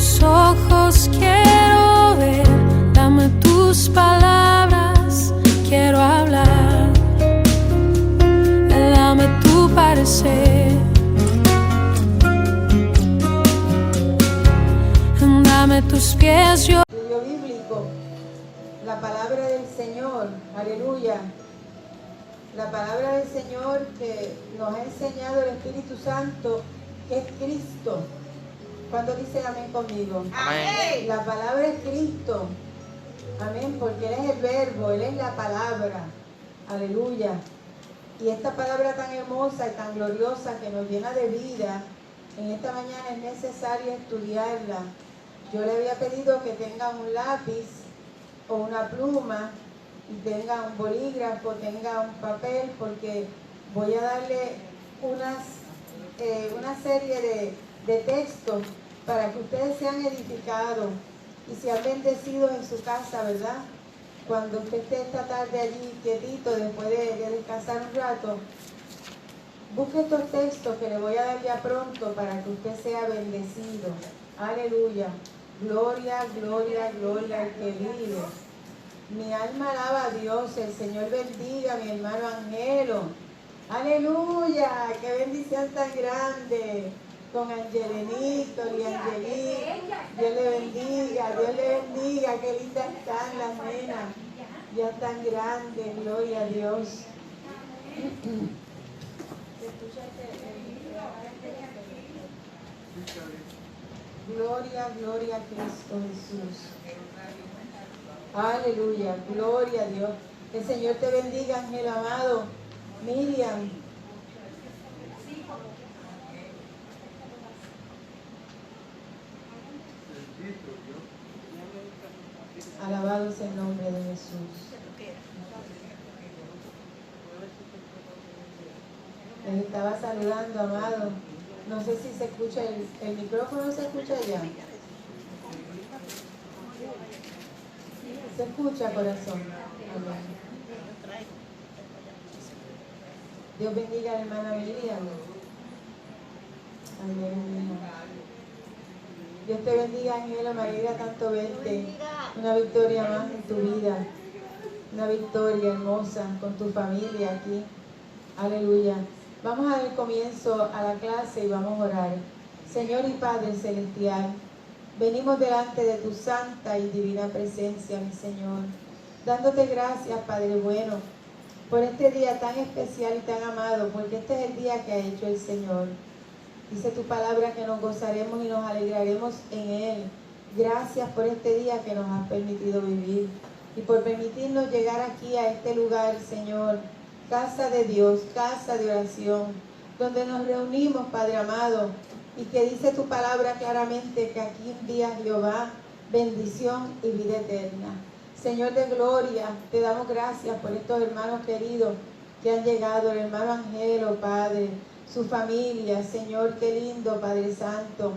tus ojos quiero ver, dame tus palabras, quiero hablar, dame tu parecer, dame tus pies. Yo Estudio bíblico, la palabra del Señor, aleluya. La palabra del Señor que nos ha enseñado el Espíritu Santo, que es Cristo. ¿Cuántos dicen amén conmigo? Amén. La palabra es Cristo. Amén, porque Él es el verbo, Él es la palabra. Aleluya. Y esta palabra tan hermosa y tan gloriosa que nos llena de vida, en esta mañana es necesario estudiarla. Yo le había pedido que tenga un lápiz o una pluma, y tenga un bolígrafo, tenga un papel, porque voy a darle una serie de textos para que ustedes sean edificados y sean bendecidos en su casa, ¿verdad? Cuando usted esté esta tarde allí quietito, después de descansar un rato, busque estos textos que le voy a dar ya pronto para que usted sea bendecido. Aleluya. Gloria, gloria, gloria al que vive. Mi alma alaba a Dios, el Señor bendiga a mi hermano Angelo. Aleluya, qué bendición tan grande. Con Angelenito y Angelí, Dios le bendiga, qué lindas están las nenas. Ya tan grandes, gloria a Dios. Gloria, gloria a Cristo Jesús. Aleluya, gloria a Dios. El Señor te bendiga, Ángel amado. Miriam. Alabado sea el nombre de Jesús. Les estaba saludando, amado. No sé si se escucha el micrófono, ¿se escucha ya? Se escucha, corazón. Amén. Dios bendiga a la hermana Miriam. Amén. Dios te bendiga, Ángela, me alegra tanto verte. Una victoria más en tu vida. Una victoria hermosa con tu familia aquí. Aleluya. Vamos a dar comienzo a la clase y vamos a orar. Señor y Padre Celestial, venimos delante de tu santa y divina presencia, mi Señor, dándote gracias, Padre bueno, por este día tan especial y tan amado, porque este es el día que ha hecho el Señor. Dice tu palabra que nos gozaremos y nos alegraremos en Él. Gracias por este día que nos has permitido vivir y por permitirnos llegar aquí a este lugar, Señor, casa de Dios, casa de oración, donde nos reunimos, Padre amado, y que dice tu palabra claramente que aquí envía Jehová bendición y vida eterna. Señor de gloria, te damos gracias por estos hermanos queridos que han llegado, el hermano Angelo, Padre, su familia. Señor, qué lindo, Padre Santo,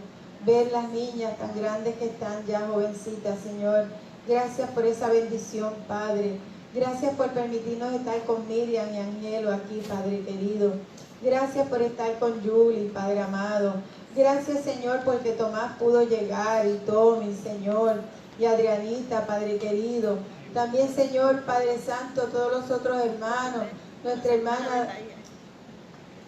ver las niñas tan grandes que están ya jovencitas, Señor. Gracias por esa bendición, Padre. Gracias por permitirnos estar con Miriam y Angelo aquí, Padre querido. Gracias por estar con Julie, Padre amado. Gracias, Señor, porque Tomás pudo llegar, y Tommy, Señor, y Adrianita, Padre querido. También, Señor, Padre Santo, todos los otros hermanos, nuestra hermana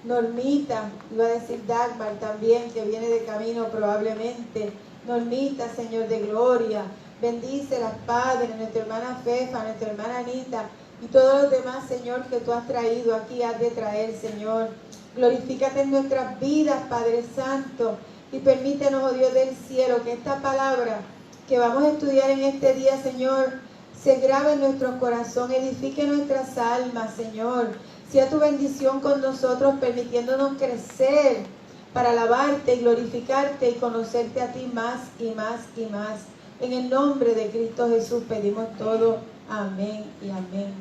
Normita, iba a decir Dagmar también, que viene de camino probablemente. Normita, Señor de gloria, bendícelas, Padre, nuestra hermana Fefa, nuestra hermana Anita, y todos los demás, Señor, que tú has traído aquí, has de traer, Señor. Glorifícate en nuestras vidas, Padre Santo, y permítenos, oh Dios del cielo, que esta palabra que vamos a estudiar en este día, Señor, se grabe en nuestro corazón, edifique nuestras almas, Señor. Sea tu bendición con nosotros, permitiéndonos crecer para alabarte y glorificarte y conocerte a ti más y más y más. En el nombre de Cristo Jesús pedimos todo. Amén y amén.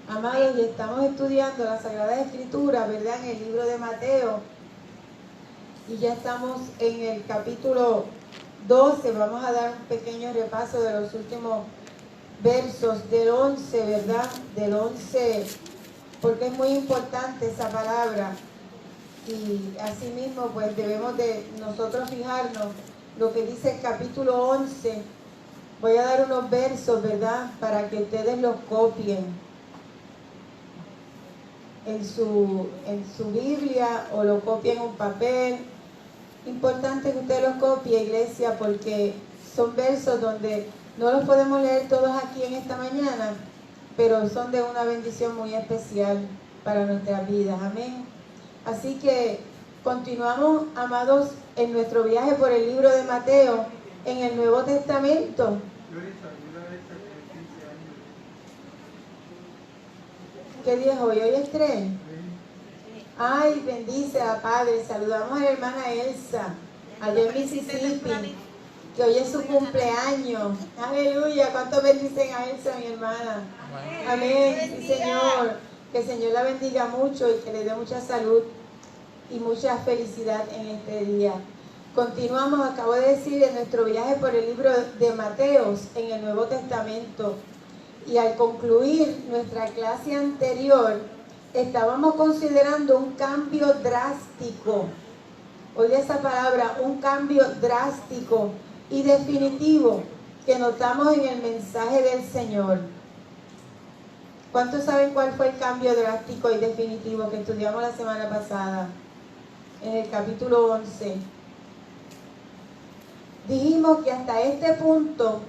Amados, y estamos estudiando la Sagrada Escritura, ¿verdad? En el libro de Mateo. Y ya estamos en el capítulo 12. Vamos a dar un pequeño repaso de los últimos versos del 11, ¿verdad? Del 11, porque es muy importante esa palabra. Y asimismo, pues debemos de nosotros fijarnos lo que dice el capítulo 11. Voy a dar unos versos, ¿verdad? Para que ustedes los copien en su Biblia o lo copien en un papel. Importante que usted los copie, iglesia, porque son versos donde no los podemos leer todos aquí en esta mañana, pero son de una bendición muy especial para nuestras vidas. Amén. Así que continuamos, amados, en nuestro viaje por el libro de Mateo, en el Nuevo Testamento. ¿Qué día es hoy? ¿Hoy es 3? Ay, bendice a Padre. Saludamos a la hermana Elsa, allá en Mississippi, que hoy es su cumpleaños. Aleluya. ¿Cuánto bendicen a Elsa, mi hermana? Amén. Sí, Señor. Que el Señor la bendiga mucho y que le dé mucha salud y mucha felicidad en este día. Continuamos, acabo de decir, en nuestro viaje por el libro de Mateos en el Nuevo Testamento. Y al concluir nuestra clase anterior, estábamos considerando un cambio drástico. Oye esa palabra, un cambio drástico y definitivo que notamos en el mensaje del Señor. ¿Cuántos saben cuál fue el cambio drástico y definitivo que estudiamos la semana pasada? En el capítulo 11. Dijimos que hasta este punto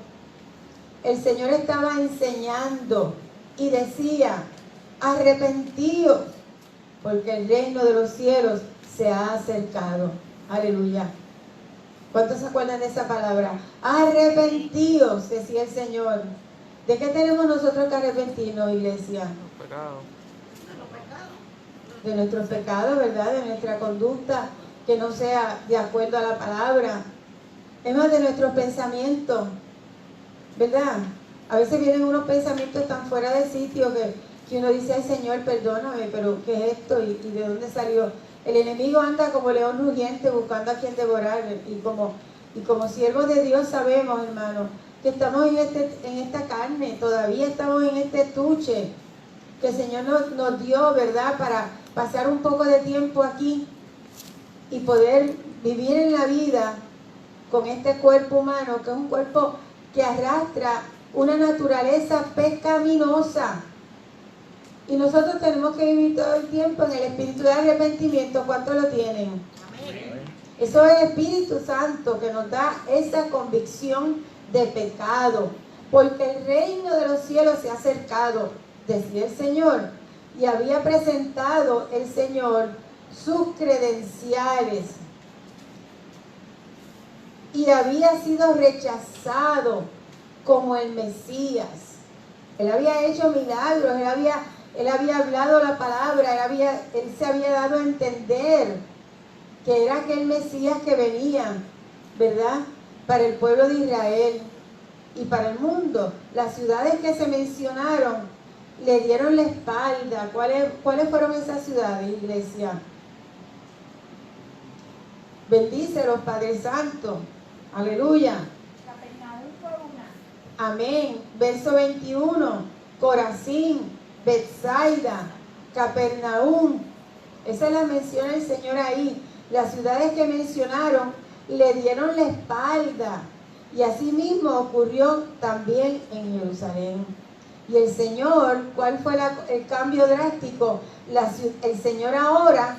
el Señor estaba enseñando y decía: arrepentíos, porque el reino de los cielos se ha acercado. Aleluya. ¿Cuántos se acuerdan de esa palabra? Arrepentíos, decía el Señor. ¿De qué tenemos nosotros que arrepentirnos, iglesia? Los pecados. De nuestros pecados, ¿verdad? De nuestra conducta que no sea de acuerdo a la palabra. Es más, de nuestros pensamientos, ¿verdad? A veces vienen unos pensamientos tan fuera de sitio que uno dice: ay, Señor, perdóname, pero ¿qué es esto? ¿Y de dónde salió? El enemigo anda como león rugiente buscando a quien devorar. Y como siervos de Dios sabemos, hermanos, que estamos en esta carne, todavía estamos en este estuche que el Señor nos dio, ¿verdad? Para pasar un poco de tiempo aquí y poder vivir en la vida con este cuerpo humano, que es un cuerpo que arrastra una naturaleza pecaminosa. Y nosotros tenemos que vivir todo el tiempo en el espíritu de arrepentimiento. ¿Cuántos lo tienen? Amén. Eso es el Espíritu Santo que nos da esa convicción de pecado, porque el reino de los cielos se ha acercado, decía el Señor, y había presentado el Señor sus credenciales y había sido rechazado como el Mesías. Él había hecho milagros, él había hablado la palabra, él se había dado a entender que era aquel Mesías que venía, ¿verdad?, para el pueblo de Israel y para el mundo. Las ciudades que se mencionaron le dieron la espalda. ¿Cuáles fueron esas ciudades, iglesia? Bendícelos, Padre Santo. Aleluya. Capernaum fue una. Amén. Verso 21. Corazín, Betsaida, Capernaum. Esa la menciona el Señor ahí. Las ciudades que mencionaron le dieron la espalda. Y así mismo ocurrió también en Jerusalén. Y el Señor, ¿cuál fue el cambio drástico? El Señor ahora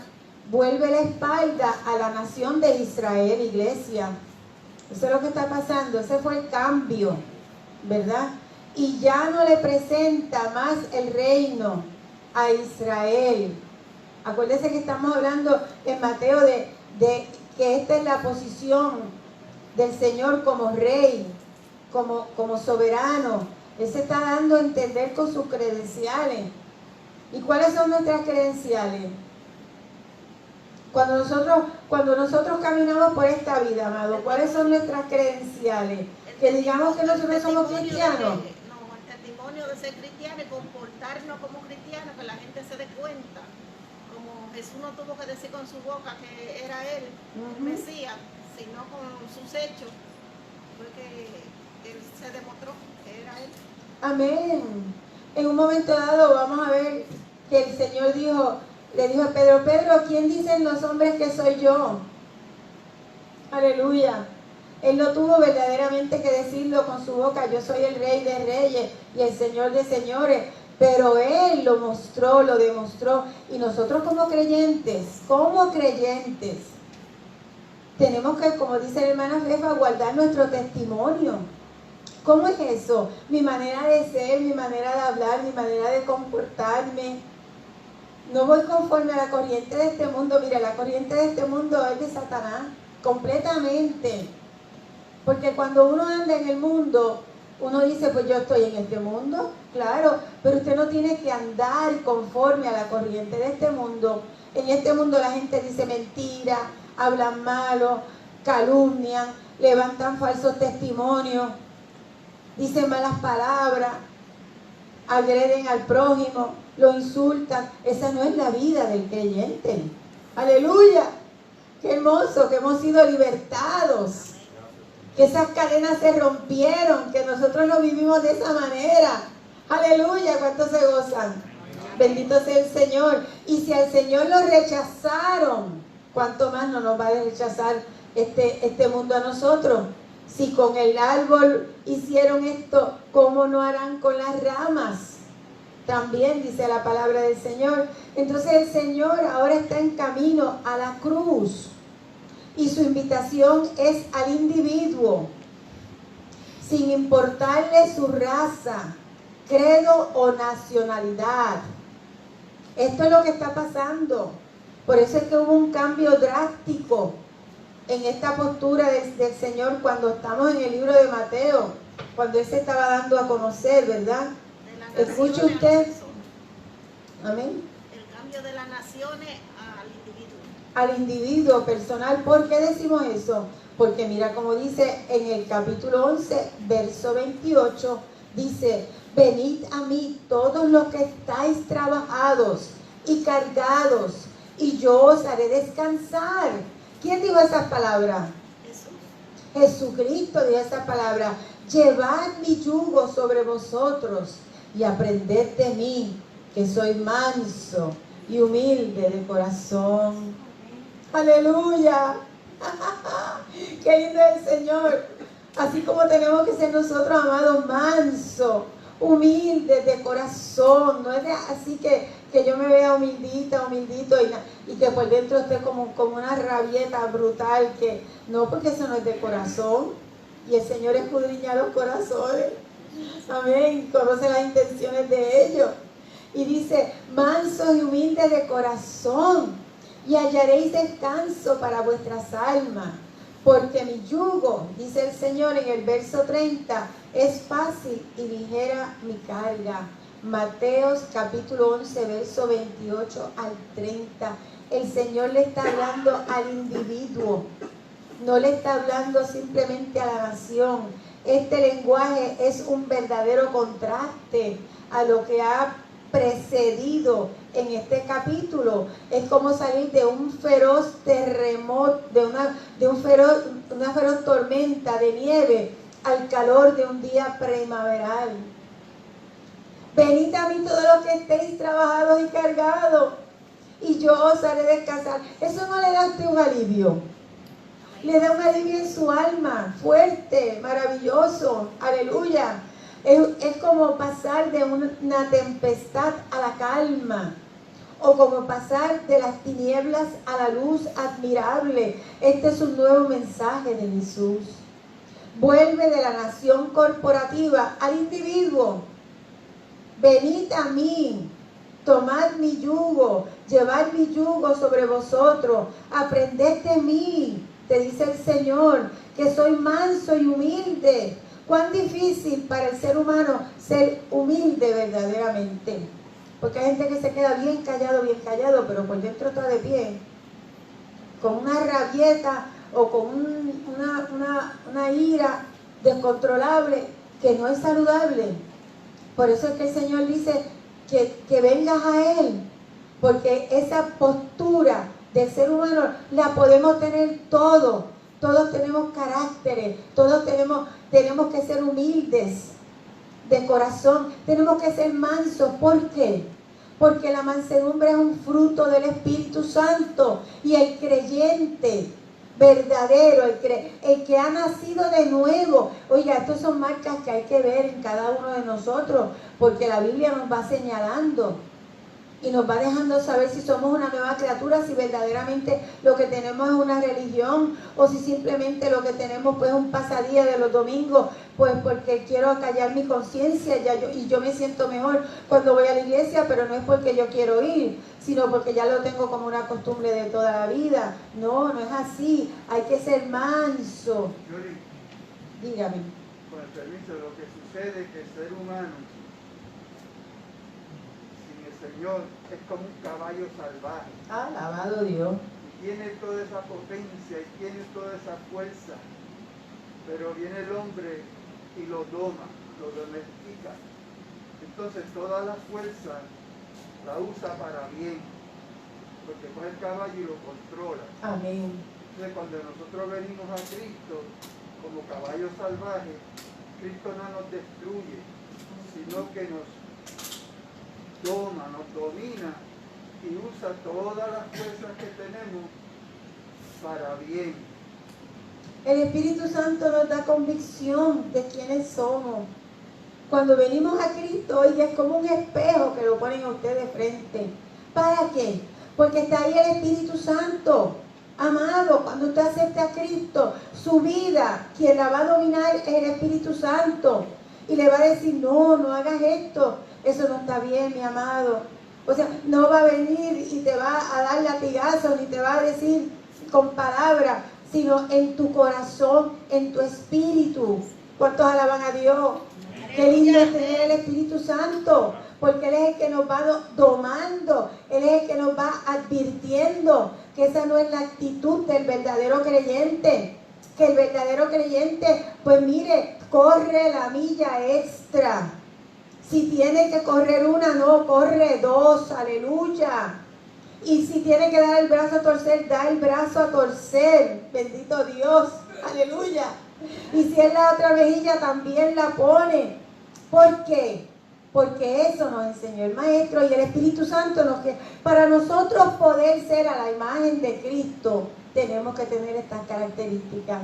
vuelve la espalda a la nación de Israel, iglesia. Eso es lo que está pasando. Ese fue el cambio, ¿verdad? Y ya no le presenta más el reino a Israel. Acuérdense que estamos hablando en Mateo de que esta es la posición del Señor como rey, como soberano. Él se está dando a entender con sus credenciales. ¿Y cuáles son nuestras credenciales? Cuando nosotros caminamos por esta vida, amado, ¿cuáles son nuestras credenciales? Que digamos que nosotros somos cristianos. El testimonio de ser cristiano y comportarnos como cristianos, que la gente se dé cuenta. Como Jesús no tuvo que decir con su boca que era Él, el Mesías, sino con sus hechos, porque Él se demostró que era Él. Amén. En un momento dado vamos a ver que el Señor le dijo a Pedro, ¿quién dicen los hombres que soy yo? Aleluya. Él no tuvo verdaderamente que decirlo con su boca, yo soy el Rey de Reyes y el Señor de Señores, pero Él lo mostró, lo demostró. Y nosotros como creyentes, tenemos que, como dice la hermana Fefa, guardar nuestro testimonio. ¿Cómo es eso? Mi manera de ser, mi manera de hablar, mi manera de comportarme. No voy conforme a la corriente de este mundo. Mira, la corriente de este mundo es de Satanás, completamente. Porque cuando uno anda en el mundo, uno dice, pues yo estoy en este mundo, claro, pero usted no tiene que andar conforme a la corriente de este mundo. En este mundo la gente dice mentiras, hablan malo, calumnian, levantan falsos testimonios, dicen malas palabras, agreden al prójimo, lo insultan. Esa no es la vida del creyente. Aleluya, qué hermoso que hemos sido libertados, que esas cadenas se rompieron, que nosotros lo vivimos de esa manera. Aleluya, ¿cuántos se gozan? Bendito sea el Señor. Y si al Señor lo rechazaron, ¿cuánto más no nos va a rechazar este mundo a nosotros? Si con el árbol hicieron esto, ¿cómo no harán con las ramas? También dice la palabra del Señor. Entonces el Señor ahora está en camino a la cruz. Y su invitación es al individuo, sin importarle su raza, credo o nacionalidad. Esto es lo que está pasando. Por eso es que hubo un cambio drástico en esta postura del Señor cuando estamos en el libro de Mateo, cuando Él se estaba dando a conocer, ¿verdad? Escuche usted. Amén. El cambio de las naciones al individuo personal. ¿Por qué decimos eso? Porque mira como dice en el capítulo 11, verso 28, dice, venid a mí todos los que estáis trabajados y cargados, y yo os haré descansar. ¿Quién dijo esas palabras? Jesucristo dijo esas palabras. Llevad mi yugo sobre vosotros y aprended de mí, que soy manso y humilde de corazón. Aleluya. Qué lindo es el Señor. Así como tenemos que ser nosotros, amados, mansos, humildes de corazón. No es así que yo me vea humildito y que por dentro esté como una rabieta brutal. Que no, porque eso no es de corazón. Y el Señor escudriña los corazones. Amén. Conoce las intenciones de ellos. Y dice, mansos y humildes de corazón, y hallaréis descanso para vuestras almas, porque mi yugo, dice el Señor en el verso 30, es fácil y ligera mi carga. Mateos capítulo 11, verso 28 al 30. El Señor le está hablando al individuo, no le está hablando simplemente a la nación. Este lenguaje es un verdadero contraste a lo que ha precedido en este capítulo. Es como salir de un feroz terremoto, una feroz tormenta de nieve al calor de un día primaveral. Venid a mí todos los que estéis trabajados y cargados, y yo os haré descansar. Eso no le da a usted un alivio. Le da un alivio en su alma, fuerte, maravilloso. Aleluya. Es como pasar de una tempestad a la calma, o como pasar de las tinieblas a la luz admirable. Este es un nuevo mensaje de Jesús. Vuelve de la nación corporativa al individuo. Venid a mí, tomad mi yugo, llevad mi yugo sobre vosotros, aprended de mí, te dice el Señor, que soy manso y humilde. Cuán difícil para el ser humano ser humilde verdaderamente. Porque hay gente que se queda bien callado, pero por dentro está de pie, con una rabieta o con una ira descontrolable que no es saludable. Por eso es que el Señor dice que vengas a Él, porque esa postura del ser humano la podemos tener todos. Todos tenemos caracteres, todos tenemos que ser humildes de corazón, tenemos que ser mansos. ¿Por qué? Porque la mansedumbre es un fruto del Espíritu Santo, y el creyente verdadero, el que ha nacido de nuevo. Oiga, estas son marcas que hay que ver en cada uno de nosotros, porque la Biblia nos va señalando y nos va dejando saber si somos una nueva criatura, si verdaderamente lo que tenemos es una religión, o si simplemente lo que tenemos pues es un pasadía de los domingos, pues porque quiero acallar mi conciencia y yo me siento mejor cuando voy a la iglesia, pero no es porque yo quiero ir, sino porque ya lo tengo como una costumbre de toda la vida. No, no es así, hay que ser manso. Yuri, Dígame. con el permiso, lo que sucede es que el ser humano Señor es como un caballo salvaje. Alabado Dios. Y tiene toda esa potencia y tiene toda esa fuerza. Pero viene el hombre y lo doma, lo domestica. Entonces toda la fuerza la usa para bien. Porque coge el caballo y lo controla. Amén. Entonces cuando nosotros venimos a Cristo como caballo salvaje, Cristo no nos destruye, sino que nos toma, nos domina y usa todas las fuerzas que tenemos para bien. El Espíritu Santo nos da convicción de quiénes somos. Cuando venimos a Cristo, oye, es como un espejo que lo ponen a usted de frente. ¿Para qué? Porque está ahí el Espíritu Santo. Amado, cuando usted acepta a Cristo, su vida, quien la va a dominar es el Espíritu Santo. Y le va a decir, no, no hagas esto. Eso no está bien, mi amado. O sea, no va a venir y te va a dar latigazos, ni te va a decir con palabras, sino en tu corazón, en tu espíritu. ¿Cuántos alaban a Dios? Qué lindo es tener el Espíritu Santo, porque Él es el que nos va domando, Él es el que nos va advirtiendo que esa no es la actitud del verdadero creyente. Que el verdadero creyente, pues mire, corre la milla extra. Si tiene que correr una, no, corre dos, aleluya. Y si tiene que dar el brazo a torcer, da el brazo a torcer, bendito Dios, aleluya. Y si es la otra mejilla, también la pone. ¿Por qué? Porque eso nos enseñó el Maestro y el Espíritu Santo. Para nosotros poder ser a la imagen de Cristo, tenemos que tener estas características.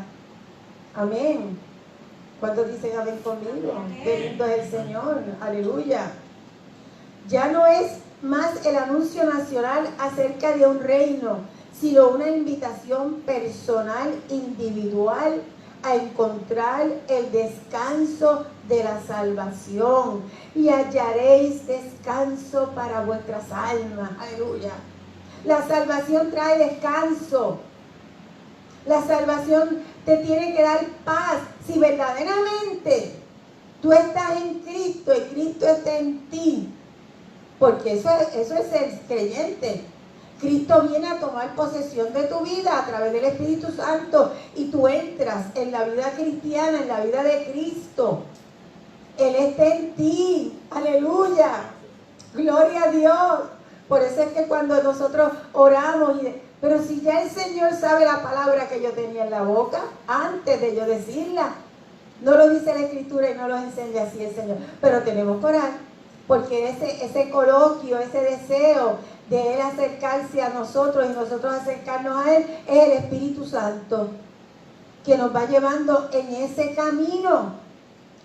Amén. ¿Cuántos dicen amén conmigo? Qué lindo es el Señor, aleluya. Ya no es más el anuncio nacional acerca de un reino, sino una invitación personal, individual, a encontrar el descanso de la salvación. Y hallaréis descanso para vuestras almas, aleluya. La salvación trae descanso. La salvación te tiene que dar paz. Si verdaderamente tú estás en Cristo y Cristo está en ti, porque eso es el creyente. Cristo viene a tomar posesión de tu vida a través del Espíritu Santo y tú entras en la vida cristiana, en la vida de Cristo. Él está en ti. Aleluya. Gloria a Dios. Por eso es que cuando nosotros oramos, pero si ya el Señor sabe la palabra que yo tenía en la boca, antes de yo decirla, no lo dice la Escritura y no lo enseña así el Señor, pero tenemos que orar, porque ese coloquio, ese deseo de Él acercarse a nosotros y nosotros acercarnos a Él, es el Espíritu Santo, que nos va llevando en ese camino.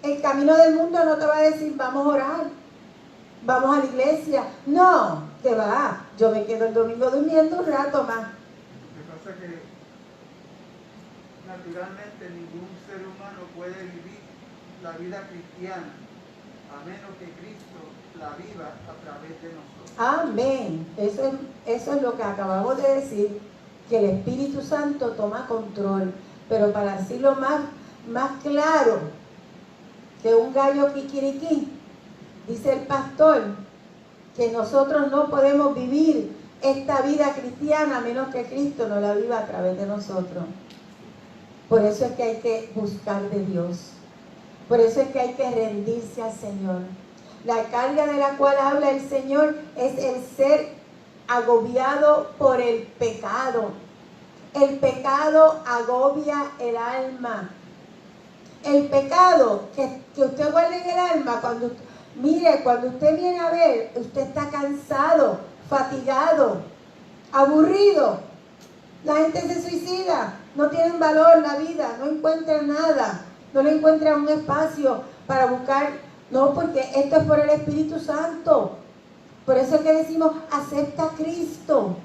El camino del mundo no te va a decir, vamos a orar, vamos a la iglesia. No, te va. Yo me quedo el domingo durmiendo un rato más. Lo que pasa es que naturalmente ningún ser humano puede vivir la vida cristiana a menos que Cristo la viva a través de nosotros. Amén. Eso es lo que acabamos de decir, que el Espíritu Santo toma control. Pero para decirlo más claro que un gallo kikiriki, dice el pastor, que nosotros no podemos vivir esta vida cristiana a menos que Cristo no la viva a través de nosotros. Por eso es que hay que buscar de Dios. Por eso es que hay que rendirse al Señor. La carga de la cual habla el Señor es el ser agobiado por el pecado. El pecado agobia el alma. El pecado que usted guarda en el alma, cuando usted viene a ver, usted está cansado, fatigado, aburrido. La gente se suicida, no tienen valor la vida, no encuentran nada, no le encuentran un espacio para buscar. No, porque esto es por el Espíritu Santo. Por eso es que decimos, acepta a Cristo,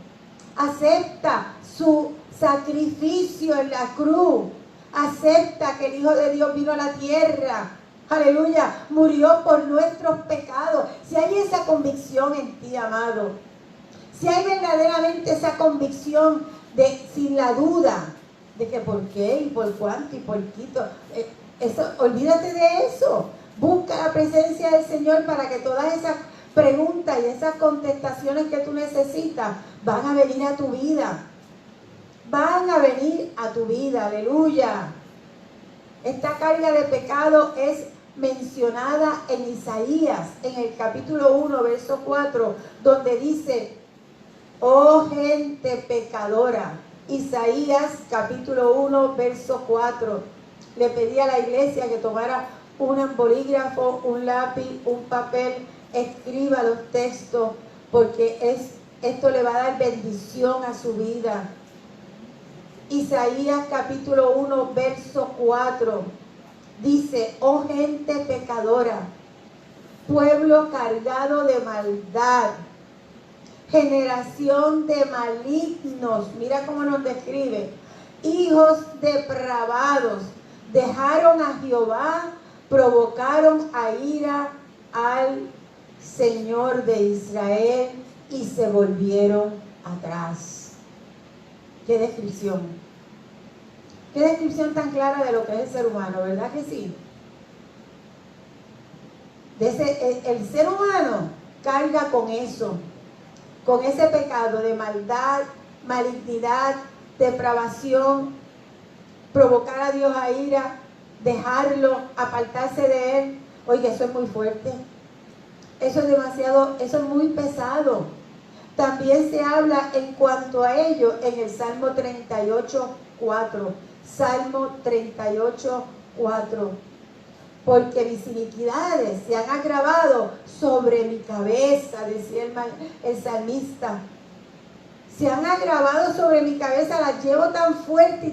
acepta su sacrificio en la cruz, acepta que el Hijo de Dios vino a la tierra, aleluya, murió por nuestros pecados. Si hay esa convicción en ti, amado, si hay verdaderamente esa convicción sin la duda de que por qué y por cuánto y por quito, eso, olvídate de eso. Busca la presencia del Señor para que todas esas preguntas y esas contestaciones que tú necesitas van a venir a tu vida. Van a venir a tu vida, aleluya. Esta carga de pecado es mencionada en Isaías, en el capítulo 1, verso 4, donde dice, oh gente pecadora. Isaías capítulo 1, verso 4. Le pedí a la iglesia que tomara un bolígrafo, un lápiz, un papel, escriba los textos, porque esto le va a dar bendición a su vida. Isaías capítulo 1, verso 4. Dice, oh gente pecadora, pueblo cargado de maldad, generación de malignos, mira cómo nos describe, hijos depravados, dejaron a Jehová, provocaron a ira al Señor de Israel y se volvieron atrás. Qué descripción. Qué descripción tan clara de lo que es el ser humano, ¿verdad que sí? El ser humano carga con eso, con ese pecado de maldad, malignidad, depravación, provocar a Dios a ira, dejarlo, apartarse de Él. Oye, eso es muy fuerte. Eso es demasiado, eso es muy pesado. También se habla en cuanto a ello en el Salmo 38, 4. Salmo 38, 4. Porque mis iniquidades se han agravado sobre mi cabeza, decía el salmista. Se han agravado sobre mi cabeza, las llevo tan fuerte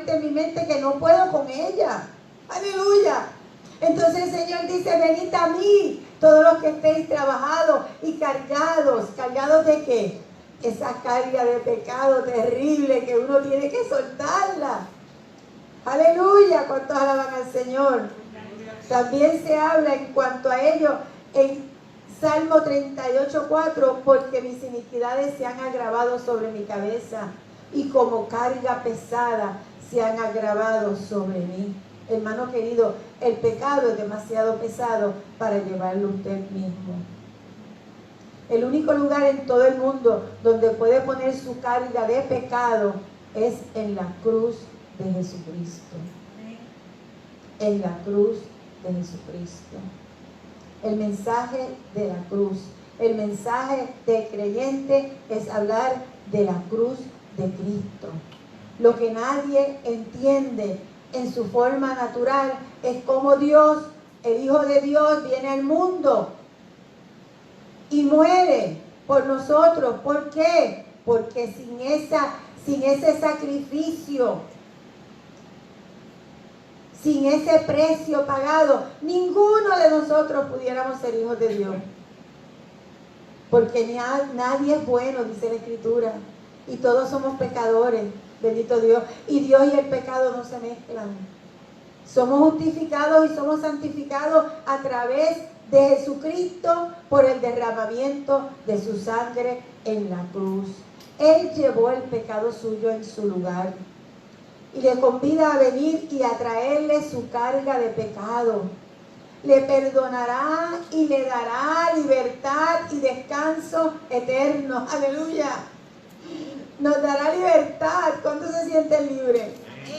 en mi mente que no puedo con ella. Aleluya. Entonces el Señor dice, venid a mí, todos los que estéis trabajados y cargados. ¿Cargados de qué? Esa carga de pecado terrible que uno tiene que soltarla. Aleluya. ¿Cuántos alaban al Señor? También se habla en cuanto a ello en Salmo 38, 4, porque mis iniquidades se han agravado sobre mi cabeza y como carga pesada se han agravado sobre mí. Hermano querido, el pecado es demasiado pesado para llevarlo usted mismo. El único lugar en todo el mundo donde puede poner su carga de pecado es en la cruz de Jesucristo. En la cruz de Jesucristo. El mensaje de la cruz, el mensaje del creyente es hablar de la cruz de Cristo. Lo que nadie entiende en su forma natural es cómo Dios, el Hijo de Dios, viene al mundo y muere por nosotros. ¿Por qué? Porque sin ese sacrificio, sin ese precio pagado, ninguno de nosotros pudiéramos ser hijos de Dios. Porque nadie es bueno, dice la Escritura. Y todos somos pecadores, bendito Dios. Y Dios y el pecado no se mezclan. Somos justificados y somos santificados a través de Jesucristo por el derramamiento de su sangre en la cruz. Él llevó el pecado suyo en su lugar. Y le convida a venir y a traerle su carga de pecado. Le perdonará y le dará libertad y descanso eterno. Aleluya. Nos dará libertad. ¿Cuántos se sienten libres?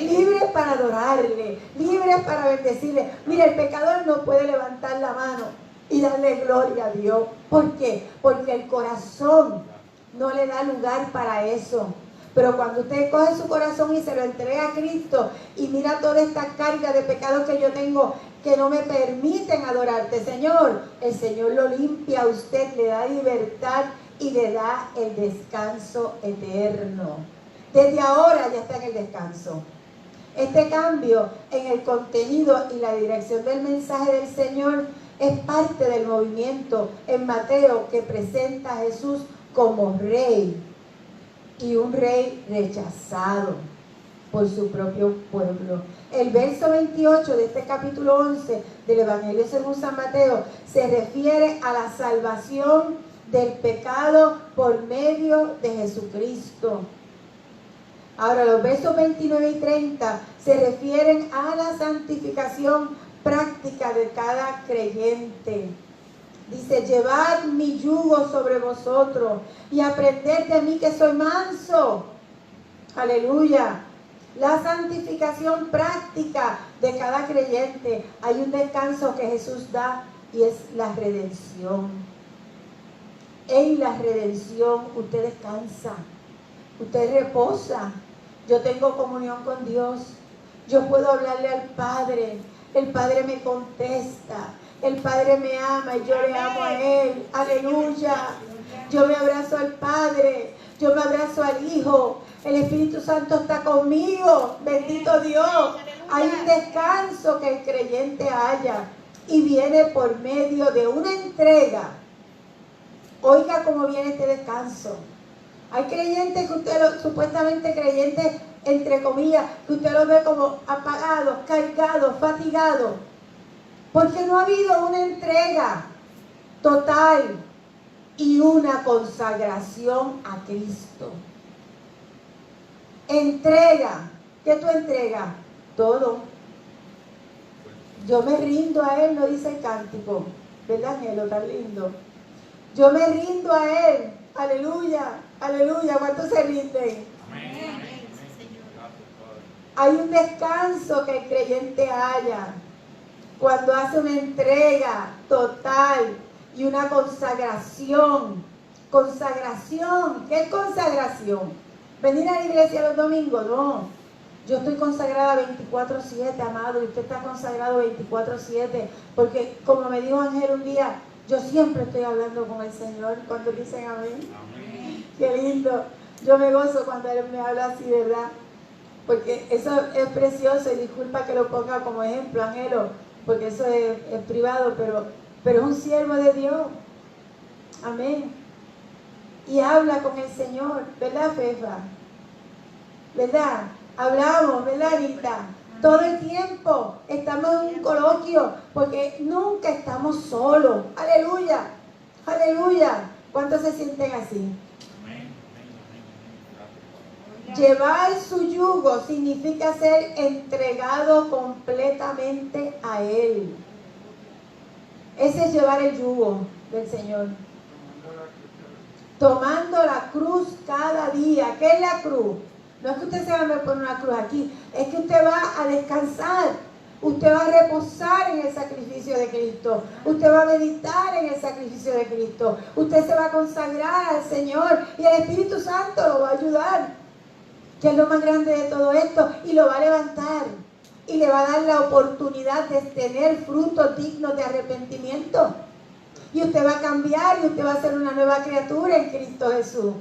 Libres para adorarle, libres para bendecirle. Mira, el pecador no puede levantar la mano y darle gloria a Dios. ¿Por qué? Porque el corazón no le da lugar para eso. Pero cuando usted coge su corazón y se lo entrega a Cristo y mira toda esta carga de pecados que yo tengo que no me permiten adorarte, Señor, el Señor lo limpia a usted, le da libertad y le da el descanso eterno. Desde ahora ya está en el descanso. Este cambio en el contenido y la dirección del mensaje del Señor es parte del movimiento en Mateo que presenta a Jesús como rey, y un rey rechazado por su propio pueblo. El verso 28 de este capítulo 11 del Evangelio según San Mateo se refiere a la salvación del pecado por medio de Jesucristo. Ahora, los versos 29 y 30 se refieren a la santificación práctica de cada creyente. Dice, llevad mi yugo sobre vosotros y aprended de mí que soy manso. Aleluya. La santificación práctica de cada creyente. Hay un descanso que Jesús da y es la redención. En la redención usted descansa, usted reposa. Yo tengo comunión con Dios. Yo puedo hablarle al Padre. El Padre me contesta. El Padre me ama y yo le amo a Él. Aleluya. Yo me abrazo al Padre. Yo me abrazo al Hijo. El Espíritu Santo está conmigo. Bendito Dios. Hay un descanso que el creyente haya. Y viene por medio de una entrega. Oiga cómo viene este descanso. Hay creyentes que usted, supuestamente creyentes, entre comillas, que usted los ve como apagados, cargados, fatigados. Porque no ha habido una entrega total y una consagración a Cristo. Entrega. ¿Qué tú entregas? Todo. Yo me rindo a Él, lo dice el cántico. ¿Verdad, Angelo? Tan lindo. Yo me rindo a Él. Aleluya. Aleluya. ¿Cuántos se rinden? Amén. Hay un descanso que el creyente haya cuando hace una entrega total y una consagración. Consagración. ¿Qué es consagración? ¿Venir a la iglesia los domingos? No. Yo estoy consagrada 24/7, amado, y usted está consagrado 24/7, porque como me dijo Ángel un día, yo siempre estoy hablando con el Señor. Cuando dicen amén. Amén. Qué lindo. Yo me gozo cuando Él me habla así, ¿verdad? Porque eso es precioso, y disculpa que lo ponga como ejemplo, Ángelo, porque eso es privado, pero es un siervo de Dios. Amén. Y habla con el Señor, ¿verdad, Fefa? ¿Verdad? Hablamos, ¿verdad, Anita? Todo el tiempo estamos en un coloquio, porque nunca estamos solos. Aleluya, aleluya. ¿Cuántos se sienten así? Amén. Llevar su yugo significa ser entregado completamente a Él. Ese es llevar el yugo del Señor. Tomando la cruz cada día. ¿Qué es la cruz? No es que usted se va a poner una cruz aquí, es que usted va a descansar. Usted va a reposar en el sacrificio de Cristo. Usted va a meditar en el sacrificio de Cristo. Usted se va a consagrar al Señor y el Espíritu Santo lo va a ayudar, que es lo más grande de todo esto, y lo va a levantar y le va a dar la oportunidad de tener frutos dignos de arrepentimiento. Y usted va a cambiar y usted va a ser una nueva criatura en Cristo Jesús.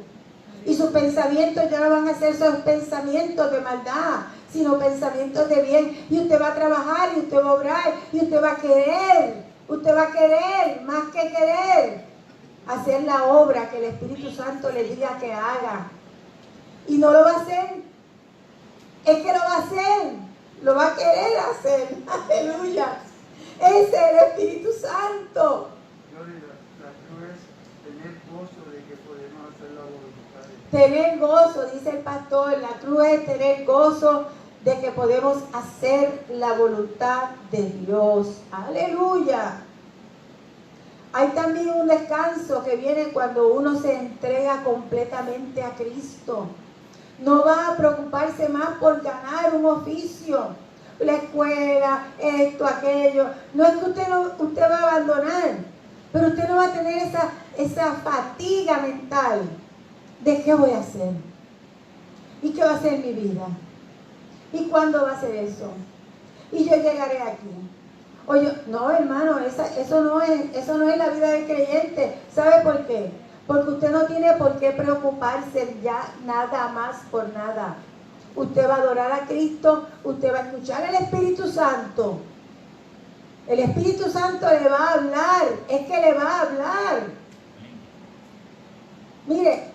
Y sus pensamientos ya no van a ser esos pensamientos de maldad, sino pensamientos de bien. Y usted va a trabajar y usted va a obrar y usted va a querer, más que querer, hacer la obra que el Espíritu Santo le diga que haga. Y no lo va a hacer, es que lo va a hacer, lo va a querer hacer. Aleluya. Ese es el Espíritu Santo. La cruz es tener gozo de que podemos hacer la voluntad de Dios. Tener gozo, dice el pastor, la cruz es tener gozo de que podemos hacer la voluntad de Dios. Aleluya. Hay también un descanso que viene cuando uno se entrega completamente a Cristo. No va a preocuparse más por ganar un oficio, la escuela, esto, aquello. No es que usted va a abandonar, pero usted no va a tener esa fatiga mental de qué voy a hacer y qué va a ser mi vida y cuándo va a ser eso y yo llegaré aquí. Oye, no, hermano, eso no es la vida del creyente. ¿Sabe por qué? Porque usted no tiene por qué preocuparse ya nada más por nada. Usted va a adorar a Cristo, usted va a escuchar al Espíritu Santo. El Espíritu Santo le va a hablar, es que le va a hablar. Mire,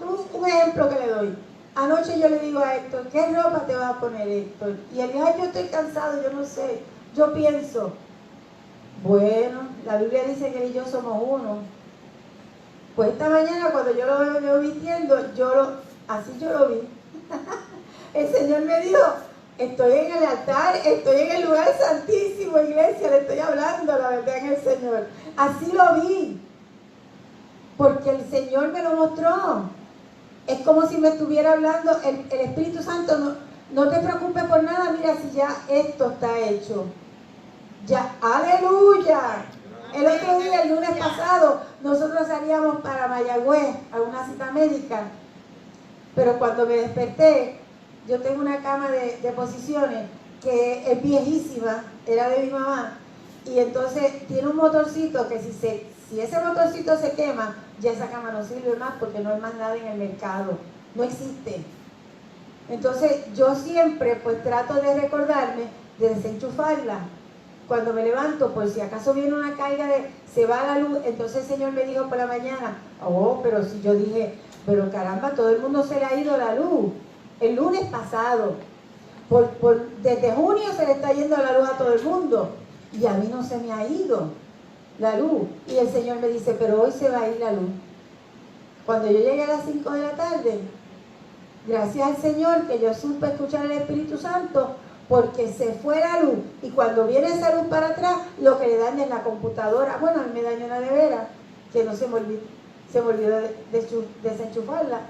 un ejemplo que le doy. Anoche yo le digo a Héctor, ¿qué ropa te vas a poner, Héctor? Y él dijo, ay, yo estoy cansado, yo no sé. Yo pienso, bueno, la Biblia dice que él y yo somos uno. Pues esta mañana cuando yo lo veo vistiendo, así yo lo vi. El Señor me dijo, estoy en el altar, estoy en el lugar santísimo, iglesia, le estoy hablando la verdad en el Señor. Así lo vi, porque el Señor me lo mostró. Es como si me estuviera hablando el Espíritu Santo. No te preocupes por nada, mira si ya esto está hecho. Ya, aleluya. El otro día, el lunes pasado, nosotros salíamos para Mayagüez a una cita médica, pero cuando me desperté, yo tengo una cama de posiciones que es viejísima, era de mi mamá, y entonces tiene un motorcito que si ese motorcito se quema, ya esa cama no sirve más porque no hay más nada en el mercado, no existe. Entonces yo siempre pues trato de recordarme de desenchufarla cuando me levanto, por si acaso viene una carga se va la luz. Entonces el Señor me dijo por la mañana, pero si yo dije, pero caramba, todo el mundo se le ha ido la luz. El lunes pasado, desde junio se le está yendo la luz a todo el mundo y a mí no se me ha ido la luz. Y el Señor me dice, pero hoy se va a ir la luz. Cuando yo llegué a las 5 de la tarde, gracias al Señor que yo supe escuchar al Espíritu Santo, porque se fue la luz, y cuando viene esa luz para atrás, lo que le daña es la computadora. Bueno, a mí me dañó una nevera, que no se me olvidó desenchufarla,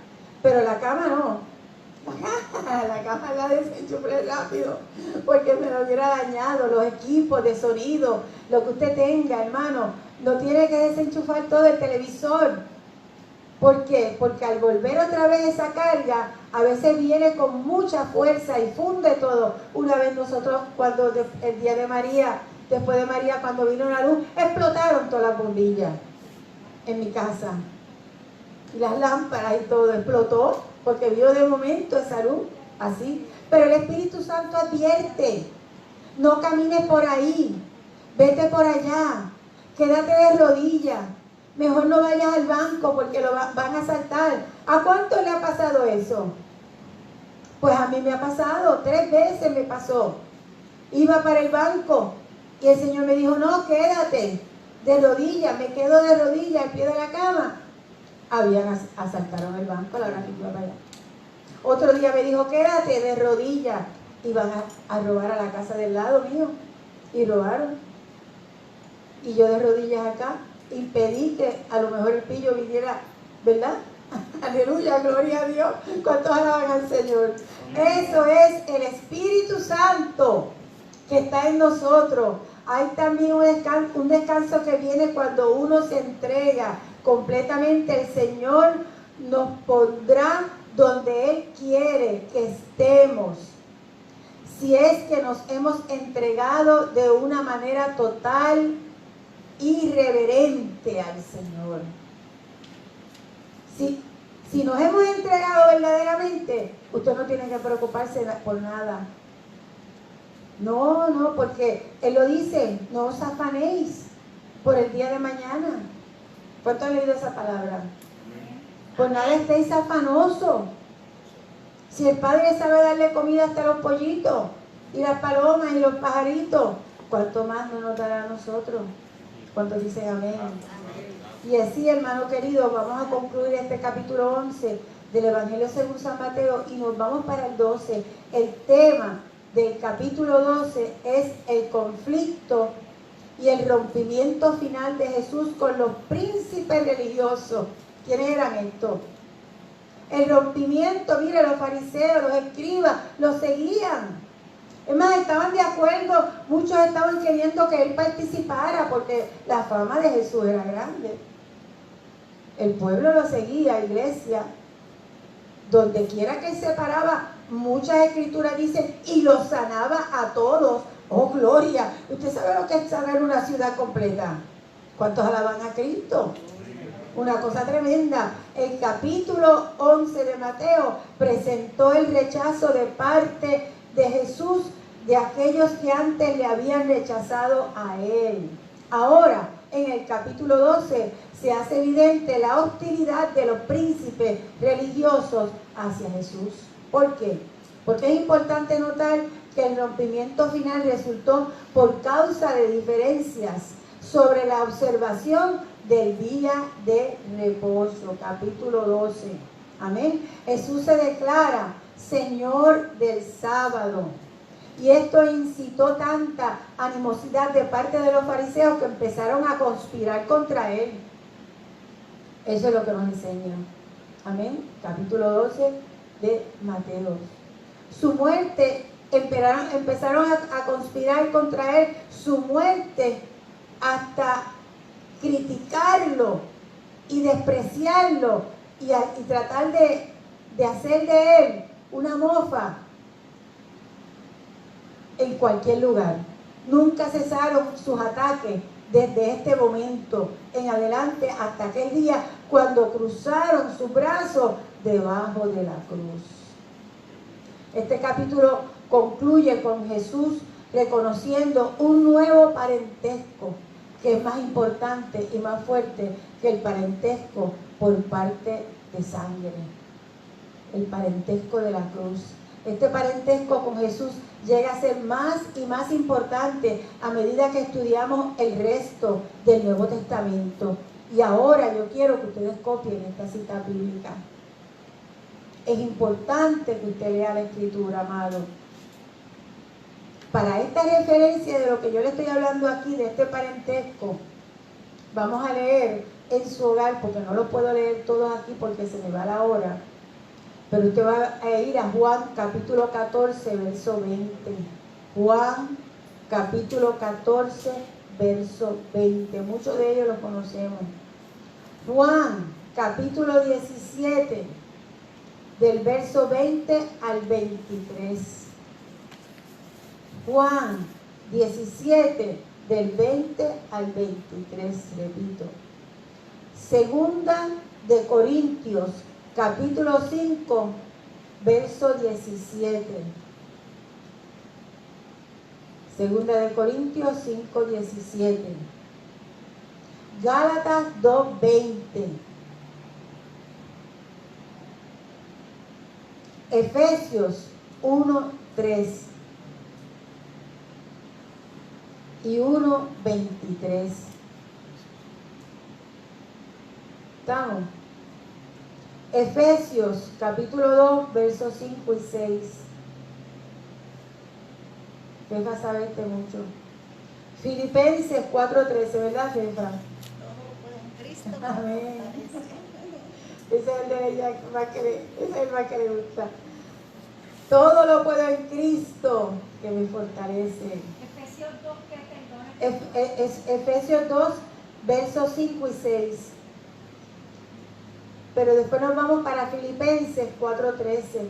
pero la cama no. La cama la desenchufé rápido, porque me lo hubiera dañado, los equipos de sonido, lo que usted tenga, hermano, no tiene que desenchufar todo el televisor. ¿Por qué? Porque al volver otra vez esa carga, a veces viene con mucha fuerza y funde todo. Una vez nosotros, cuando el día de María, después de María, cuando vino la luz, explotaron todas las bombillas en mi casa. Y las lámparas y todo explotó, porque vio de momento esa luz, así. Pero el Espíritu Santo advierte, no camines por ahí, vete por allá, quédate de rodillas. Mejor no vayas al banco porque lo van a asaltar. ¿A cuánto le ha pasado eso? Pues a mí me ha pasado, 3 veces me pasó. Iba para el banco y el Señor me dijo, no, quédate de rodillas. Me quedo de rodillas al pie de la cama. Asaltaron el banco a la hora que iba para allá. Otro día me dijo, quédate de rodillas. Iban a robar a la casa del lado mío y robaron. Y yo de rodillas acá. Impedí que a lo mejor el pillo viniera, ¿verdad? Aleluya, gloria a Dios. ¿Cuántos alaban al Señor? Eso es el Espíritu Santo que está en nosotros. Hay también un descanso que viene cuando uno se entrega completamente. El Señor nos pondrá donde Él quiere que estemos. Si es que nos hemos entregado de una manera total, irreverente al Señor. Si nos hemos entregado verdaderamente, usted no tiene que preocuparse por nada. No, porque Él lo dice, no os afanéis por el día de mañana. ¿Cuánto han leído esa palabra? Por nada estéis afanosos. Si el Padre sabe darle comida hasta los pollitos, y las palomas y los pajaritos, ¿cuánto más no nos dará a nosotros? ¿Cuántos dicen amén? Y así, hermano querido, vamos a concluir este capítulo 11 del Evangelio según San Mateo y nos vamos para el 12. El tema del capítulo 12 es el conflicto y el rompimiento final de Jesús con los príncipes religiosos. ¿Quiénes eran estos? El rompimiento, mire, los fariseos, los escribas, los seguían. Es más, estaban de acuerdo, muchos estaban queriendo que Él participara porque la fama de Jesús era grande. El pueblo lo seguía, iglesia. Donde quiera que Él se paraba, muchas escrituras dicen, y los sanaba a todos. ¡Oh, gloria! ¿Usted sabe lo que es sanar una ciudad completa? ¿Cuántos alaban a Cristo? una cosa tremenda. El capítulo 11 de Mateo presentó el rechazo de parte de Jesús de aquellos que antes le habían rechazado a él. Ahora, en el capítulo 12, se hace evidente la hostilidad de los príncipes religiosos hacia Jesús. ¿Por qué? Porque es importante notar que el rompimiento final resultó por causa de diferencias sobre la observación del día de reposo, capítulo 12. Amén. Jesús se declara Señor del sábado. Y esto incitó tanta animosidad de parte de los fariseos que empezaron a conspirar contra él. Eso es lo que nos enseña. Amén. Capítulo 12 de Mateo. Su muerte, empezaron a conspirar contra él. Su muerte, hasta criticarlo y despreciarlo y tratar de hacer de él una mofa en cualquier lugar. Nunca cesaron sus ataques desde este momento en adelante hasta aquel día cuando cruzaron sus brazos debajo de la cruz. Este capítulo concluye con Jesús reconociendo un nuevo parentesco que es más importante y más fuerte que el parentesco por parte de sangre. El parentesco de la cruz. Este parentesco con Jesús llega a ser más y más importante a medida que estudiamos el resto del Nuevo Testamento. Y ahora yo quiero que ustedes copien esta cita bíblica. Es importante que usted lea la Escritura, amado. Para esta referencia de lo que yo le estoy hablando aquí, de este parentesco, vamos a leer en su hogar, porque no lo puedo leer todos aquí porque se me va la hora. Pero usted va a ir a Juan capítulo 14, verso 20. Juan capítulo 14, verso 20. Muchos de ellos los conocemos. Juan capítulo 17, del verso 20 al 23. Juan 17, del 20 al 23, repito. Segunda de Corintios, capítulo 5, verso 17. Segunda de Corintios 5, 17. Gálatas 2, 20. Efesios 1, 3. Y 1, 23. ¿Estamos? Efesios capítulo 2, versos 5 y 6. Fefa sabe mucho. Filipenses 4:13, ¿verdad, Fefa? Todo puede en Cristo. Amén. Ese es el de ella ese es el más que le gusta. Todo lo puedo en Cristo que me fortalece. Efesios 2, que perdone. Efesios 2, versos 5 y 6. Pero después nos vamos para Filipenses 4:13.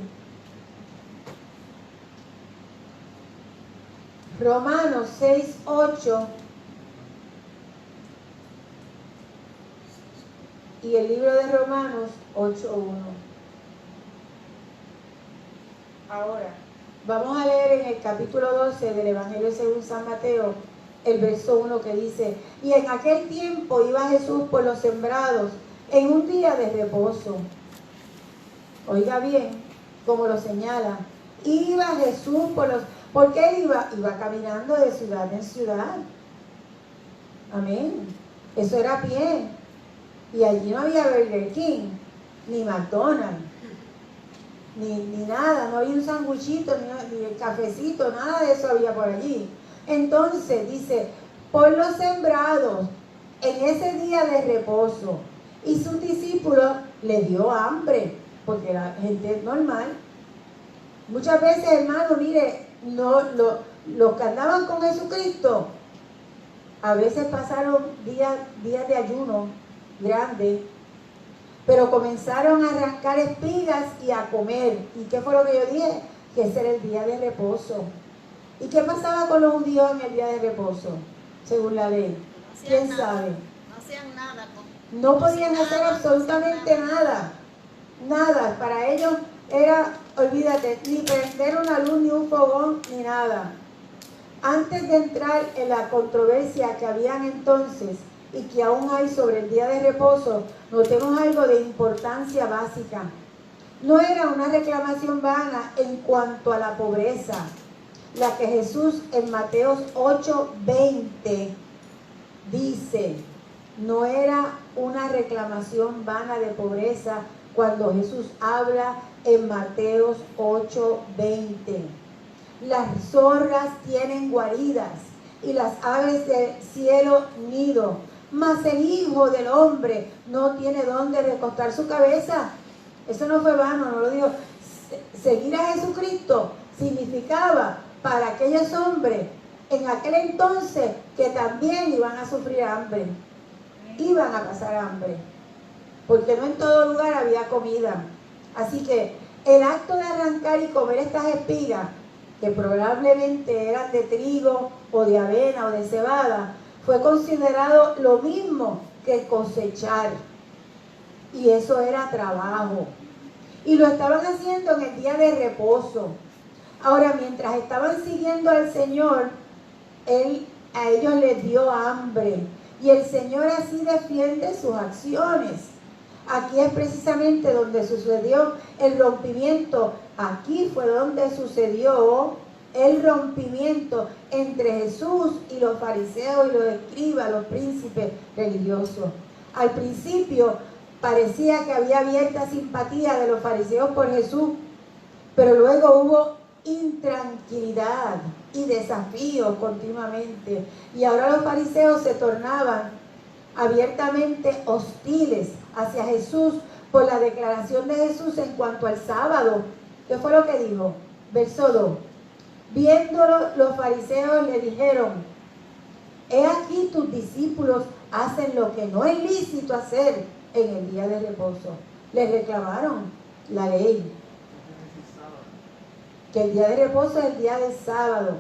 Romanos 6:8. Y el libro de Romanos 8:1. Ahora, vamos a leer en el capítulo 12 del Evangelio según San Mateo, el verso 1 que dice: y en aquel tiempo iba Jesús por los sembrados en un día de reposo. Oiga bien, como lo señala, iba Jesús ¿por qué iba? Iba caminando de ciudad en ciudad. Amén. Eso era a pie. Y allí no había Burger King, ni McDonald's, ni nada, no había un sanguchito, ni el cafecito, nada de eso había por allí. Entonces dice, por los sembrados, en ese día de reposo, y sus discípulos le dio hambre, porque la gente es normal. Muchas veces, hermano, mire, los que andaban con Jesucristo, a veces pasaron días de ayuno grande, pero comenzaron a arrancar espigas y a comer. ¿Y qué fue lo que yo dije? Que ese era el día de reposo. ¿Y qué pasaba con los judíos en el día de reposo? Según la ley. ¿Quién sabe? No hacían nada. No podían hacer absolutamente nada. Nada. Para ellos era, olvídate, ni prender una luz, ni un fogón, ni nada. Antes de entrar en la controversia que habían entonces y que aún hay sobre el día de reposo, notemos algo de importancia básica. No era una reclamación vana en cuanto a la pobreza, la que Jesús en Mateo 8:20 dice. No era una reclamación vana de pobreza cuando Jesús habla en Mateo 8:20. Las zorras tienen guaridas y las aves del cielo nido, mas el Hijo del Hombre no tiene dónde recostar su cabeza. Eso no fue vano, no lo digo. Seguir a Jesucristo significaba para aquellos hombres en aquel entonces que también iban a sufrir hambre, iban a pasar hambre, porque no en todo lugar había comida. Así que el acto de arrancar y comer estas espigas, que probablemente eran de trigo o de avena o de cebada, fue considerado lo mismo que cosechar. Y eso era trabajo. Y lo estaban haciendo en el día de reposo. Ahora, mientras estaban siguiendo al Señor, a ellos les dio hambre. Y el Señor así defiende sus acciones. Aquí es precisamente donde sucedió el rompimiento. Aquí fue donde sucedió el rompimiento entre Jesús y los fariseos y los escribas, los príncipes religiosos. Al principio parecía que había abierta simpatía de los fariseos por Jesús, pero luego hubo intranquilidad y desafíos continuamente. Y ahora los fariseos se tornaban abiertamente hostiles hacia Jesús por la declaración de Jesús en cuanto al sábado. ¿Qué fue lo que dijo? Verso 2. Viéndolo, los fariseos le dijeron: he aquí tus discípulos hacen lo que no es lícito hacer en el día de reposo. Le reclamaron la ley, que el día de reposo es el día del sábado.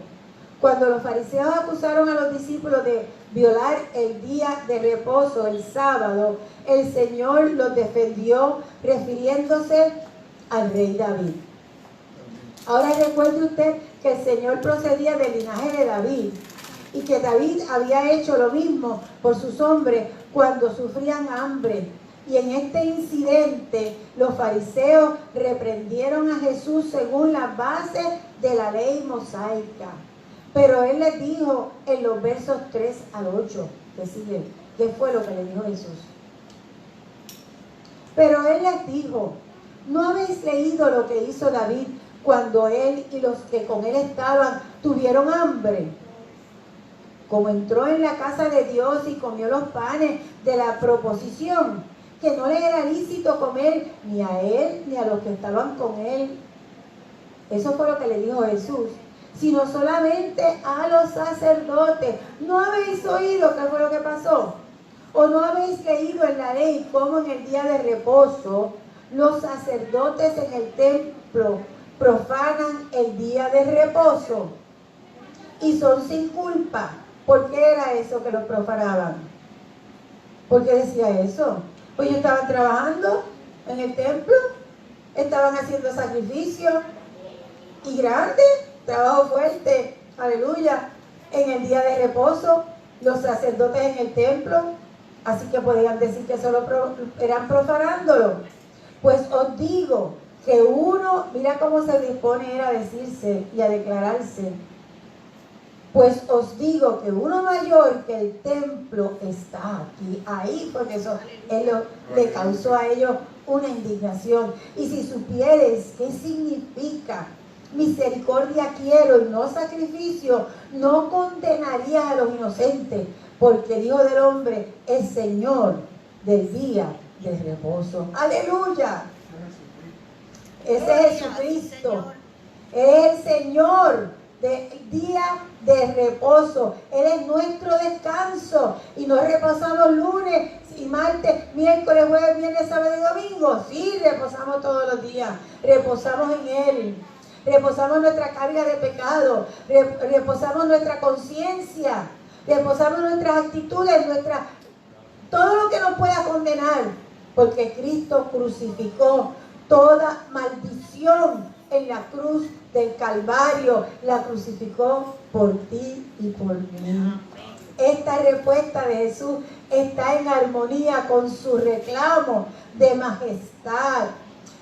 Cuando los fariseos acusaron a los discípulos de violar el día de reposo, el sábado, el Señor los defendió refiriéndose al rey David. Ahora recuerde usted que el Señor procedía del linaje de David y que David había hecho lo mismo por sus hombres cuando sufrían hambre. Y en este incidente los fariseos reprendieron a Jesús según las bases de la ley mosaica. Pero él les dijo en los versos 3 al 8, que sigue, ¿qué fue lo que le dijo Jesús? Pero él les dijo: ¿no habéis leído lo que hizo David cuando él y los que con él estaban tuvieron hambre? Como entró en la casa de Dios y comió los panes de la proposición, que no le era lícito comer ni a él ni a los que estaban con él. Eso fue lo que le dijo Jesús. Sino solamente a los sacerdotes. ¿No habéis oído qué fue lo que pasó? ¿O no habéis leído en la ley cómo en el día de reposo los sacerdotes en el templo profanan el día de reposo? Y son sin culpa. ¿Por qué era eso que los profanaban? ¿Por qué decía eso? Pues ellos estaban trabajando en el templo, estaban haciendo sacrificios y grandes, trabajo fuerte, aleluya, en el día de reposo, los sacerdotes en el templo, así que podían decir que solo eran profanándolo. Pues os digo que uno, mira cómo se dispone él a decirse y a declararse, pues os digo que uno mayor que el templo está aquí. Ahí fue que eso le causó a ellos una indignación. Y si supieres qué significa misericordia quiero y no sacrificio, no condenarías a los inocentes, porque el Hijo del Hombre es Señor del día de reposo. ¡Aleluya! Ese es Jesucristo. Es el Señor del día de reposo. Él es nuestro descanso. Y no reposamos lunes y martes, miércoles, jueves, viernes, sábado y domingo. Sí, reposamos todos los días. Reposamos en Él. Reposamos nuestra carga de pecado. Reposamos nuestra conciencia. Reposamos nuestras actitudes, todo lo que nos pueda condenar, porque Cristo crucificó toda maldición en la cruz del Calvario, la crucificó por ti y por mí. Esta respuesta de Jesús está en armonía con su reclamo de majestad.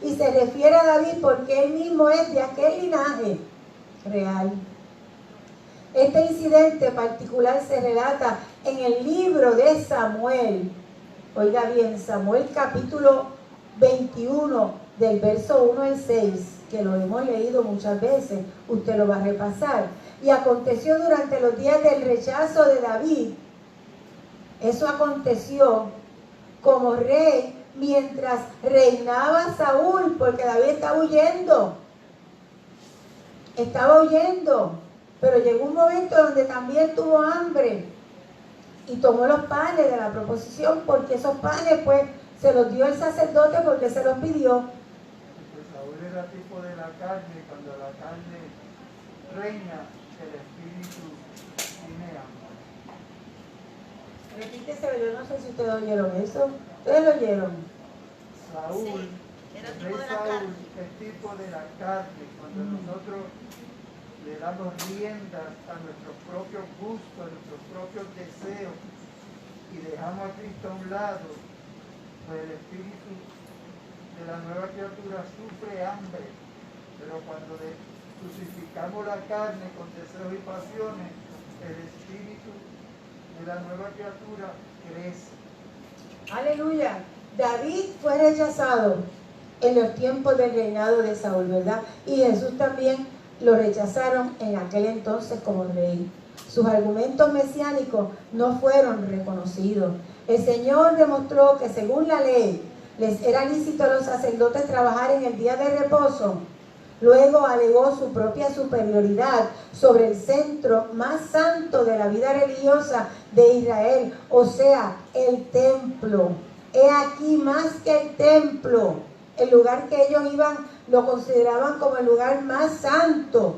Y se refiere a David porque él mismo es de aquel linaje real. Este incidente particular se relata en el libro de Samuel. Oiga bien, Samuel capítulo 21, del verso 1 al 6, que lo hemos leído muchas veces, usted lo va a repasar. Y aconteció durante los días del rechazo de David, eso aconteció como rey mientras reinaba Saúl, porque David estaba huyendo, pero llegó un momento donde también tuvo hambre y tomó los panes de la proposición, porque esos panes pues se los dio el sacerdote porque se los pidió. Porque Saúl era tipo de la carne, cuando la carne reina, el espíritu tiene hambre. Repíteselo, yo no sé si ustedes oyeron eso. ¿Ustedes lo oyeron? Saúl, Sí, era el tipo rey de la Saúl, carne. es tipo de la carne, cuando nosotros le damos riendas a nuestros propios gustos, a nuestros propios deseos, y dejamos a Cristo a un lado, pues el espíritu de la nueva criatura sufre hambre, pero cuando crucificamos la carne con deseos y pasiones, el espíritu de la nueva criatura crece. Aleluya. David fue rechazado en los tiempos del reinado de Saúl, ¿verdad? Y Jesús también lo rechazaron en aquel entonces como rey. Sus argumentos mesiánicos no fueron reconocidos. El Señor demostró que según la ley les era lícito a los sacerdotes trabajar en el día de reposo. Luego alegó su propia superioridad sobre el centro más santo de la vida religiosa de Israel, o sea, el templo. He aquí más que el templo, el lugar que ellos iban, lo consideraban como el lugar más santo.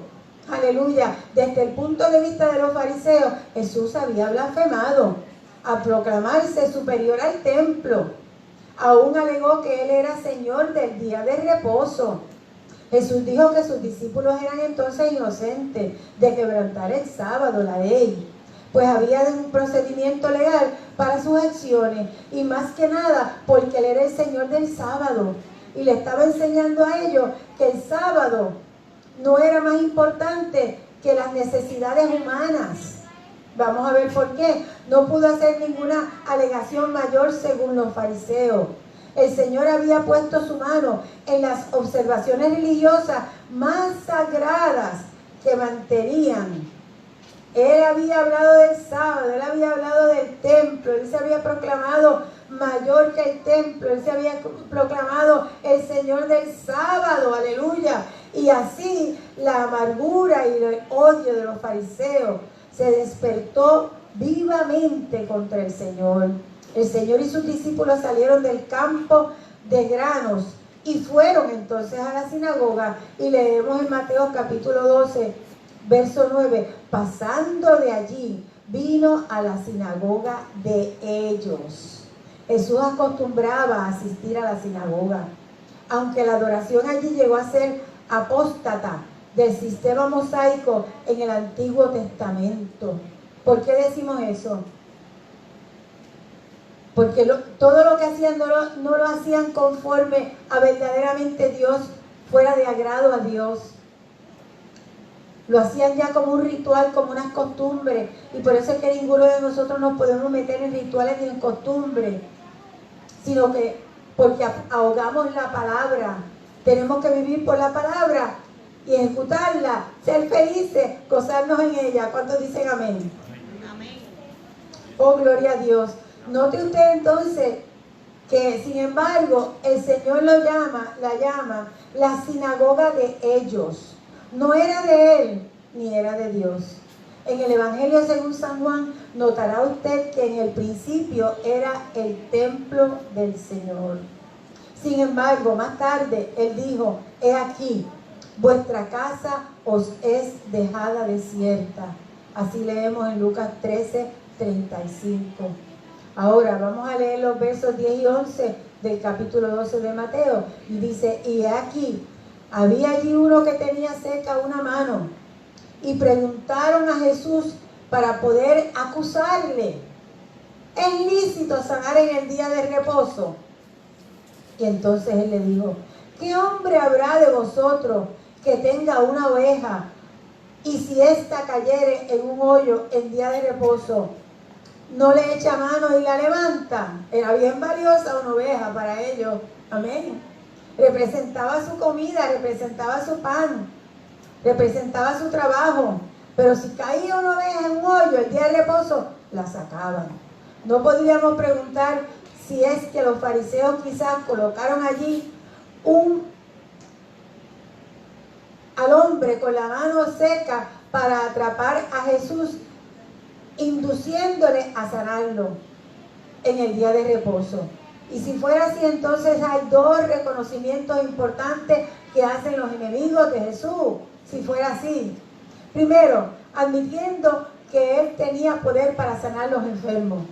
Aleluya. Desde el punto de vista de los fariseos, Jesús había blasfemado a proclamarse superior al templo. Aún alegó que él era Señor del día de reposo. Jesús dijo que sus discípulos eran entonces inocentes de quebrantar el sábado, la ley, pues había un procedimiento legal para sus acciones, y más que nada porque él era el Señor del sábado, y le estaba enseñando a ellos que el sábado no era más importante que las necesidades humanas. Vamos a ver por qué. No pudo hacer ninguna alegación mayor según los fariseos. El Señor había puesto su mano en las observaciones religiosas más sagradas que mantenían. Él había hablado del sábado, él había hablado del templo, él se había proclamado mayor que el templo, él se había proclamado el Señor del sábado, aleluya. Y así la amargura y el odio de los fariseos se despertó vivamente contra el Señor. El Señor y sus discípulos salieron del campo de granos y fueron entonces a la sinagoga, y leemos en Mateo capítulo 12, verso 9, pasando de allí, vino a la sinagoga de ellos. Jesús acostumbraba a asistir a la sinagoga, aunque la adoración allí llegó a ser apóstata del sistema mosaico en el Antiguo Testamento. ¿Por qué decimos eso? Porque todo lo que hacían no lo hacían conforme a verdaderamente Dios, fuera de agrado a Dios. Lo hacían ya como un ritual, como unas costumbres, y por eso es que ninguno de nosotros nos podemos meter en rituales ni en costumbres, sino que porque ahogamos la palabra. Tenemos que vivir por la palabra y ejecutarla, ser felices, gozarnos en ella. ¿Cuántos dicen amén? Amén. Oh, gloria a Dios. Note usted entonces que, sin embargo, el Señor la llama la sinagoga de ellos. No era de Él, ni era de Dios. En el Evangelio según San Juan, notará usted que en el principio era el templo del Señor. Sin embargo, más tarde, Él dijo, he aquí, vuestra casa os es dejada desierta. Así leemos en Lucas 13, 35. Ahora vamos a leer los versos 10 y 11 del capítulo 12 de Mateo. Y dice, y aquí, había allí uno que tenía seca una mano. Y preguntaron a Jesús para poder acusarle. ¿Es lícito sanar en el día de reposo? Y entonces él le dijo, ¿qué hombre habrá de vosotros que tenga una oveja y si ésta cayere en un hoyo en día de reposo, no le echa mano y la levanta? Era bien valiosa una oveja para ellos. Amén. Representaba su comida, representaba su pan, representaba su trabajo. Pero si caía una oveja en un hoyo el día de reposo, la sacaban. No podríamos preguntar si es que los fariseos quizás colocaron allí al hombre con la mano seca para atrapar a Jesús, induciéndole a sanarlo en el día de reposo. Y si fuera así, entonces hay dos reconocimientos importantes que hacen los enemigos de Jesús. Si fuera así, primero, admitiendo que él tenía poder para sanar los enfermos.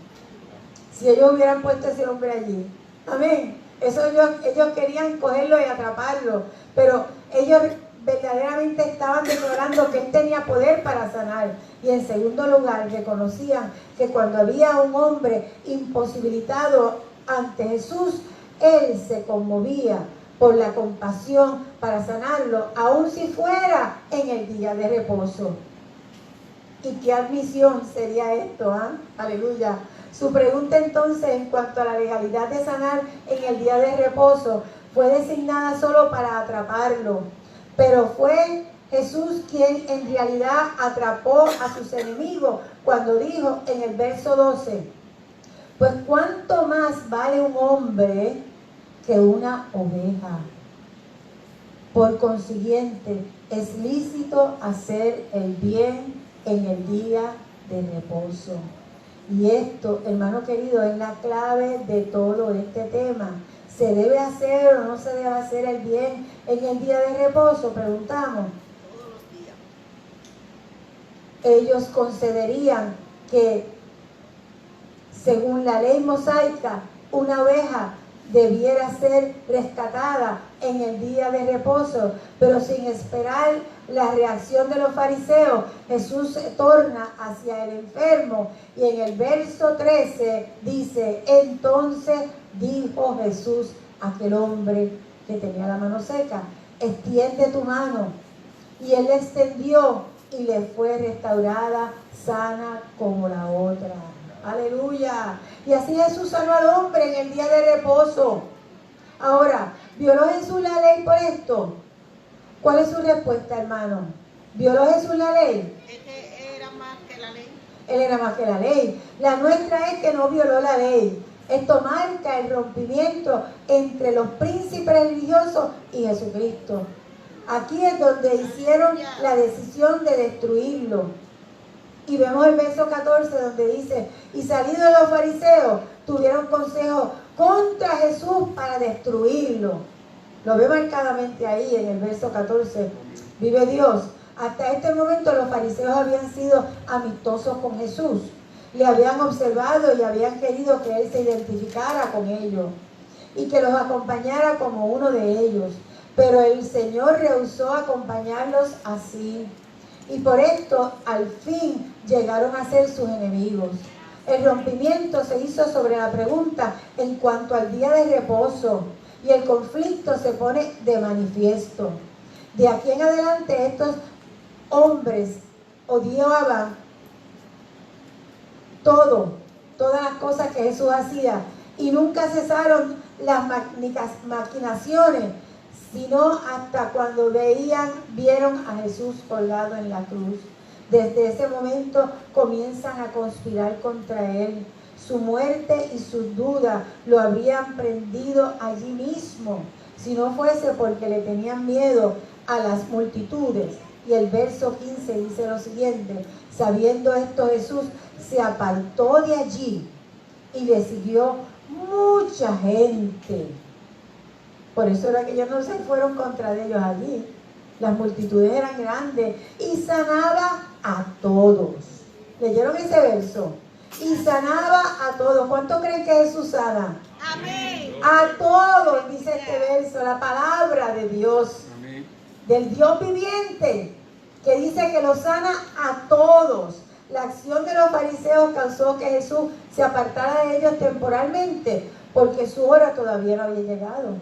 Si ellos hubieran puesto a ese hombre allí, amén. Eso ellos querían cogerlo y atraparlo, pero ellos verdaderamente estaban declarando que él tenía poder para sanar. Y en segundo lugar, reconocían que cuando había un hombre imposibilitado ante Jesús, él se conmovía por la compasión para sanarlo, aun si fuera en el día de reposo. ¿Y qué admisión sería esto? Aleluya. Su pregunta entonces en cuanto a la legalidad de sanar en el día de reposo fue designada solo para atraparlo, pero fue Jesús quien en realidad atrapó a sus enemigos cuando dijo en el verso 12, pues cuánto más vale un hombre que una oveja. Por consiguiente, es lícito hacer el bien en el día de reposo. Y esto, hermano querido, es la clave de todo este tema. ¿Se debe hacer o no se debe hacer el bien en el día de reposo? Preguntamos. Todos los días. Ellos concederían que, según la ley mosaica, una oveja debiera ser rescatada en el día de reposo, pero sin esperar la reacción de los fariseos, Jesús se torna hacia el enfermo y en el verso 13 dice, entonces dijo Jesús a aquel hombre que tenía la mano seca, extiende tu mano. Y él le extendió y le fue restaurada sana como la otra. Aleluya. Y así Jesús sanó al hombre en el día de reposo. Ahora, ¿violó Jesús la ley por esto? ¿Cuál es su respuesta, hermano? ¿Violó Jesús la ley? Es que era más que la ley. Él era más que la ley. La nuestra es que no violó la ley. Esto marca el rompimiento entre los príncipes religiosos y Jesucristo. Aquí es donde hicieron la decisión de destruirlo. Y vemos el verso 14 donde dice, y salidos los fariseos, tuvieron consejo contra Jesús para destruirlo. Lo ve marcadamente ahí en el verso 14. Vive Dios. Hasta este momento los fariseos habían sido amistosos con Jesús. Le habían observado y habían querido que Él se identificara con ellos y que los acompañara como uno de ellos. Pero el Señor rehusó acompañarlos así. Y por esto, al fin, llegaron a ser sus enemigos. El rompimiento se hizo sobre la pregunta en cuanto al día de reposo. Y el conflicto se pone de manifiesto. De aquí en adelante, estos hombres odiaban todas las cosas que Jesús hacía. Y nunca cesaron las maquinaciones, sino hasta cuando vieron a Jesús colgado en la cruz. Desde ese momento comienzan a conspirar contra Él. Su muerte y sus dudas lo habrían prendido allí mismo, si no fuese porque le tenían miedo a las multitudes. Y el verso 15 dice lo siguiente, sabiendo esto Jesús se apartó de allí y le siguió mucha gente. Por eso era que ellos no se fueron contra ellos allí. Las multitudes eran grandes y sanaba a todos. ¿Leyeron ese verso? y sanaba a todos. ¿Cuánto creen que Jesús sana? Amén. A todos, dice este verso, la palabra de Dios, del Dios viviente, que dice que lo sana a todos. La acción de los fariseos causó que Jesús se apartara de ellos temporalmente, porque su hora todavía no había llegado.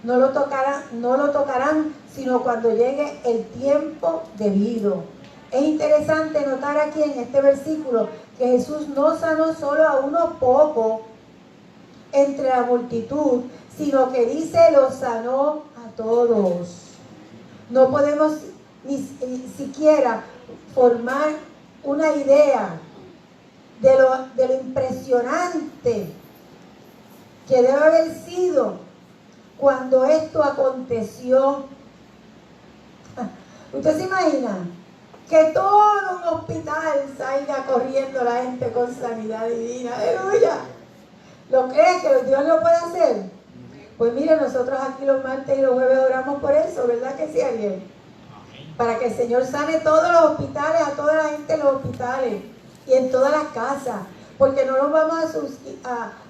No lo tocarán sino cuando llegue el tiempo debido. Es interesante notar aquí en este versículo que Jesús no sanó solo a unos pocos entre la multitud, sino que dice lo sanó a todos. No podemos ni siquiera formar una idea de lo impresionante que debe haber sido cuando esto aconteció. ¿Usted se imagina que todo un hospital salga corriendo la gente con sanidad divina? ¡Aleluya! ¿Lo cree que Dios lo puede hacer? Pues mire, nosotros aquí los martes y los jueves oramos por eso, ¿verdad que sí, Ariel? Para que el Señor sane todos los hospitales, a toda la gente en los hospitales y en todas las casas, porque no nos vamos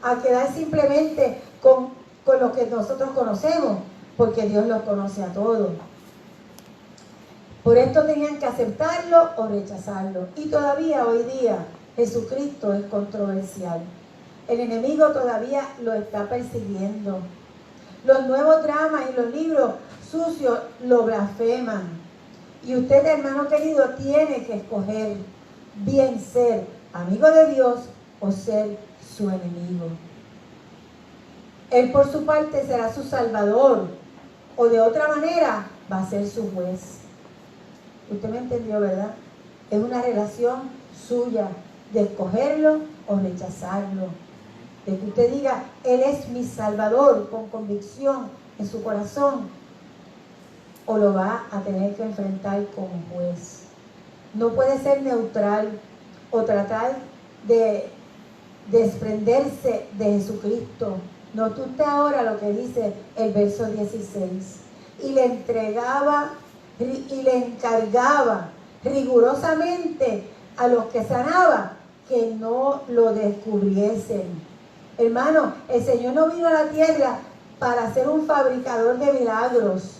a quedar simplemente con lo que nosotros conocemos, porque Dios los conoce a todos. Por esto tenían que aceptarlo o rechazarlo. Y todavía hoy día Jesucristo es controversial. El enemigo todavía lo está persiguiendo. Los nuevos dramas y los libros sucios lo blasfeman. Y usted, hermano querido, tiene que escoger bien ser amigo de Dios o ser su enemigo. Él por su parte será su salvador, o de otra manera va a ser su juez. Usted me entendió, ¿verdad? Es una relación suya de escogerlo o rechazarlo. De que usted diga, Él es mi salvador, con convicción en su corazón, o lo va a tener que enfrentar como juez. No puede ser neutral o tratar de desprenderse de Jesucristo. Note usted ahora lo que dice el verso 16. Y le encargaba rigurosamente a los que sanaba que no lo descubriesen. Hermano, el Señor no vino a la tierra para ser un fabricador de milagros.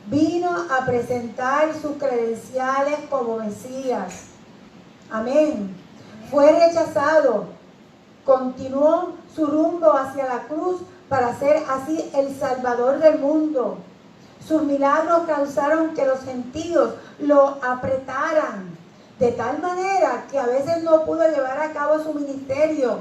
Vino a presentar sus credenciales como Mesías. Amén. Fue rechazado. Continuó su rumbo hacia la cruz para ser así el Salvador del mundo. Sus milagros causaron que los gentiles lo apretaran de tal manera que a veces no pudo llevar a cabo su ministerio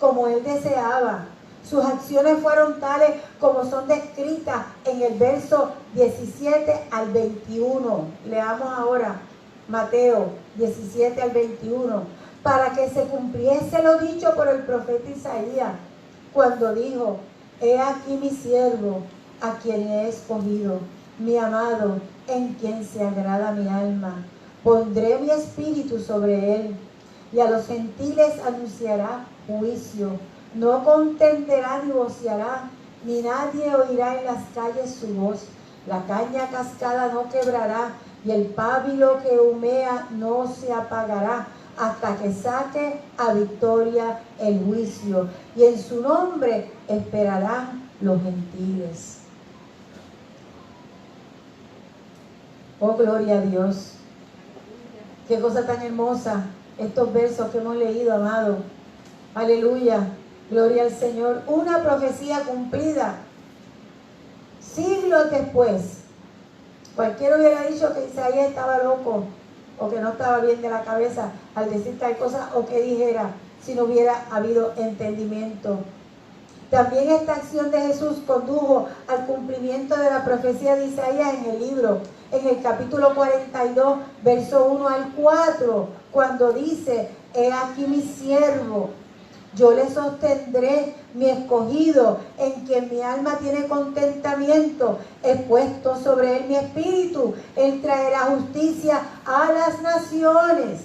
como él deseaba. Sus acciones fueron tales como son descritas en el verso 17 al 21. Leamos ahora Mateo 17 al 21. Para que se cumpliese lo dicho por el profeta Isaías, cuando dijo: he aquí mi siervo, a quien he escogido, mi amado, en quien se agrada mi alma. Pondré mi espíritu sobre él, y a los gentiles anunciará juicio. No contenderá ni voceará, ni nadie oirá en las calles su voz. La caña cascada no quebrará, y el pábilo que humea no se apagará, hasta que saque a victoria el juicio, y en su nombre esperarán los gentiles. Oh, gloria a Dios. Qué cosa tan hermosa estos versos que hemos leído, amado. Aleluya, gloria al Señor. Una profecía cumplida siglos después. Cualquiera hubiera dicho que Isaías estaba loco o que no estaba bien de la cabeza al decir tal cosa, o que dijera si no hubiera habido entendimiento. También esta acción de Jesús condujo al cumplimiento de la profecía de Isaías en el libro, en el capítulo 42, verso 1 al 4, cuando dice: he aquí mi siervo, yo le sostendré, mi escogido, en quien mi alma tiene contentamiento. He puesto sobre él mi espíritu. Él traerá justicia a las naciones.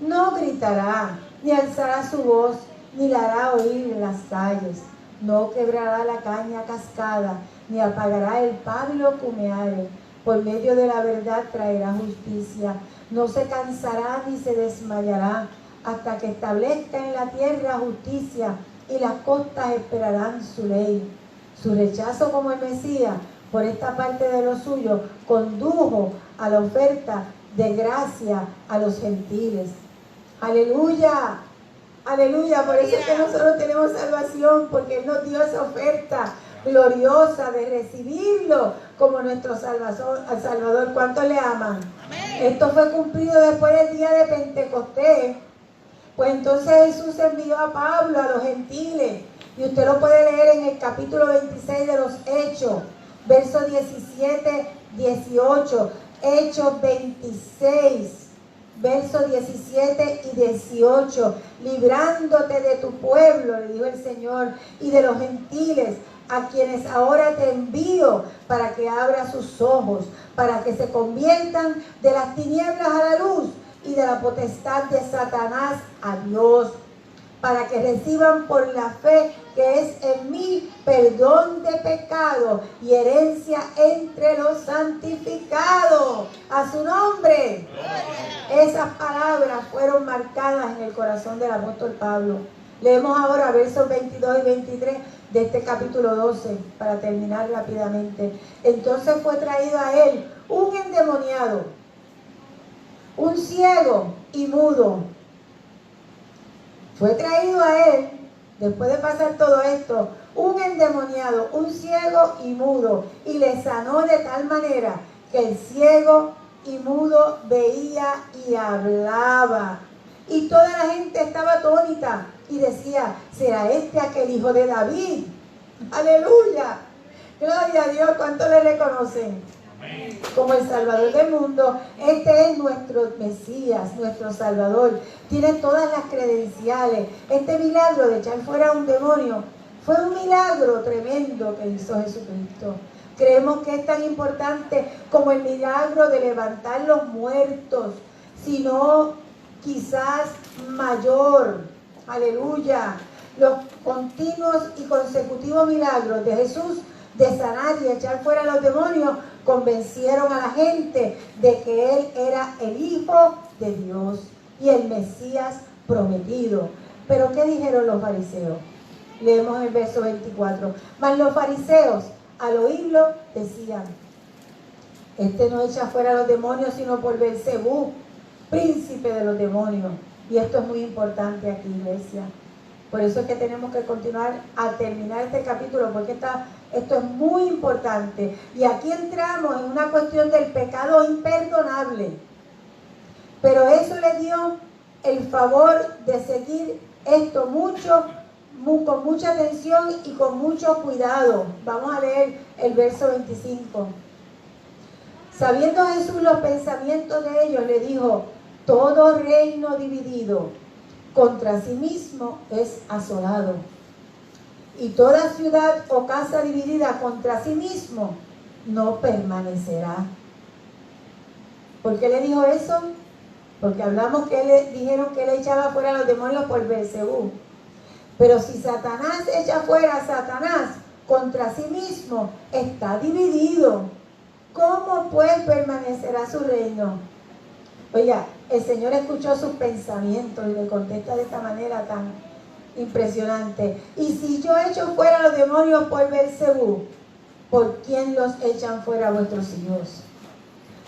No gritará, ni alzará su voz, ni la hará oír en las calles. No quebrará la caña cascada, ni apagará el pábilo que humeare. Por medio de la verdad traerá justicia. no se cansará ni se desmayará hasta que establezca en la tierra justicia y las costas esperarán su ley. Su rechazo como el Mesías por esta parte de lo suyo condujo a la oferta de gracia a los gentiles. Aleluya, aleluya. Por eso es que nosotros tenemos salvación, porque Él nos dio esa oferta gloriosa de recibirlo como nuestro Salvador. ¿Cuántos le aman? Amén. Esto fue cumplido después del día de Pentecostés. Pues entonces Jesús envió a Pablo a los gentiles, y usted lo puede leer en el capítulo 26 de los Hechos, versos 17, 18, Hechos 26, versos 17 y 18, librándote de tu pueblo, le dijo el Señor, y de los gentiles, a quienes ahora te envío para que abra sus ojos, para que se conviertan de las tinieblas a la luz y de la potestad de Satanás a Dios, para que reciban por la fe que es en mí perdón de pecado y herencia entre los santificados. A su nombre. Esas palabras fueron marcadas en el corazón del apóstol Pablo. Leemos ahora versos 22 y 23 de este capítulo 12 para terminar rápidamente. Entonces fue traído a él un endemoniado, un ciego y mudo. Fue traído a él, después de pasar todo esto, un endemoniado, un ciego y mudo, y le sanó de tal manera que el ciego y mudo veía y hablaba. Y toda la gente estaba atónita y decía, ¿será este aquel hijo de David? ¡Aleluya! Gloria a Dios, ¿cuánto le reconocen? Como el Salvador del mundo. Este es nuestro Mesías, nuestro Salvador. Tiene todas las credenciales. Este milagro de echar fuera un demonio fue un milagro tremendo que hizo Jesucristo. Creemos que es tan importante como el milagro de levantar los muertos, sino quizás mayor. Aleluya. Los continuos y consecutivos milagros de Jesús de sanar y echar fuera a los demonios convencieron a la gente de que Él era el Hijo de Dios y el Mesías prometido. Pero ¿qué dijeron los fariseos? Leemos el verso 24. Mas los fariseos, al oírlo, decían, este no echa fuera a los demonios sino por Beelzebú, príncipe de los demonios. Y esto es muy importante aquí, iglesia. Por eso es que tenemos que continuar a terminar este capítulo, porque esto es muy importante. Y aquí entramos en una cuestión del pecado imperdonable. Pero eso le dio el favor de seguir esto con mucha atención y con mucho cuidado. Vamos a leer el verso 25. Sabiendo Jesús los pensamientos de ellos, le dijo, todo reino dividido contra sí mismo es asolado, y toda ciudad o casa dividida contra sí mismo no permanecerá. ¿Por qué le dijo eso? Porque hablamos que dijeron que él echaba fuera a los demonios por Beelzebú. Pero si Satanás echa fuera a Satanás contra sí mismo, está dividido. ¿Cómo pues permanecerá su reino? Oiga, el Señor escuchó sus pensamientos y le contesta de esta manera tan impresionante. Y si yo echo fuera a los demonios por Beelzebú, ¿por quién los echan fuera vuestros hijos?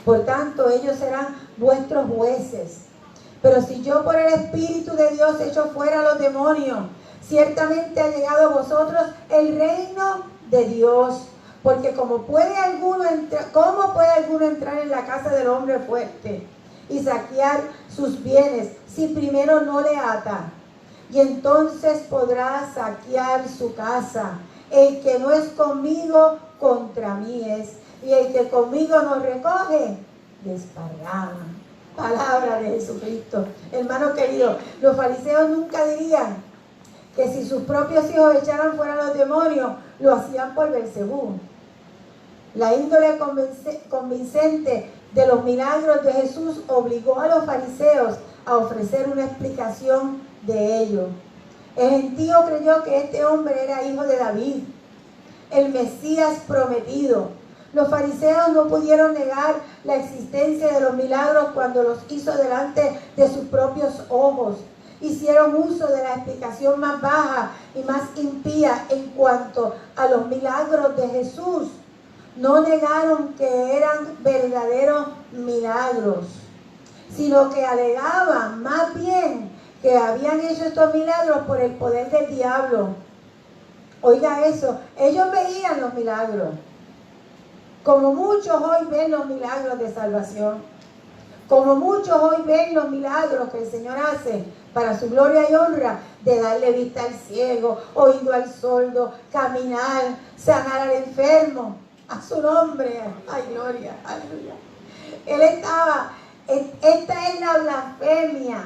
Por tanto, ellos serán vuestros jueces. Pero si yo por el Espíritu de Dios echo fuera a los demonios, ciertamente ha llegado a vosotros el reino de Dios. Porque ¿cómo puede alguno entrar en la casa del hombre fuerte y saquear sus bienes si primero no le ata? Y entonces podrá saquear su casa. El que no es conmigo, contra mí es. Y el que conmigo no recoge, desparrama. Palabra de Jesucristo. Hermano querido, los fariseos nunca dirían que si sus propios hijos echaran fuera a los demonios, lo hacían por Beelzebú. La índole convincente de los milagros de Jesús obligó a los fariseos a ofrecer una explicación de ello. El gentío creyó que este hombre era hijo de David, el Mesías prometido. Los fariseos no pudieron negar la existencia de los milagros cuando los hizo delante de sus propios ojos. Hicieron uso de la explicación más baja y más impía en cuanto a los milagros de Jesús. No negaron que eran verdaderos milagros, sino que alegaban más bien que habían hecho estos milagros por el poder del diablo. Oiga eso, ellos veían los milagros, como muchos hoy ven los milagros de salvación, como muchos hoy ven los milagros que el Señor hace para su gloria y honra, de darle vista al ciego, oído al sordo, caminar, sanar al enfermo, a su nombre. Ay, gloria, aleluya. Esta es la blasfemia,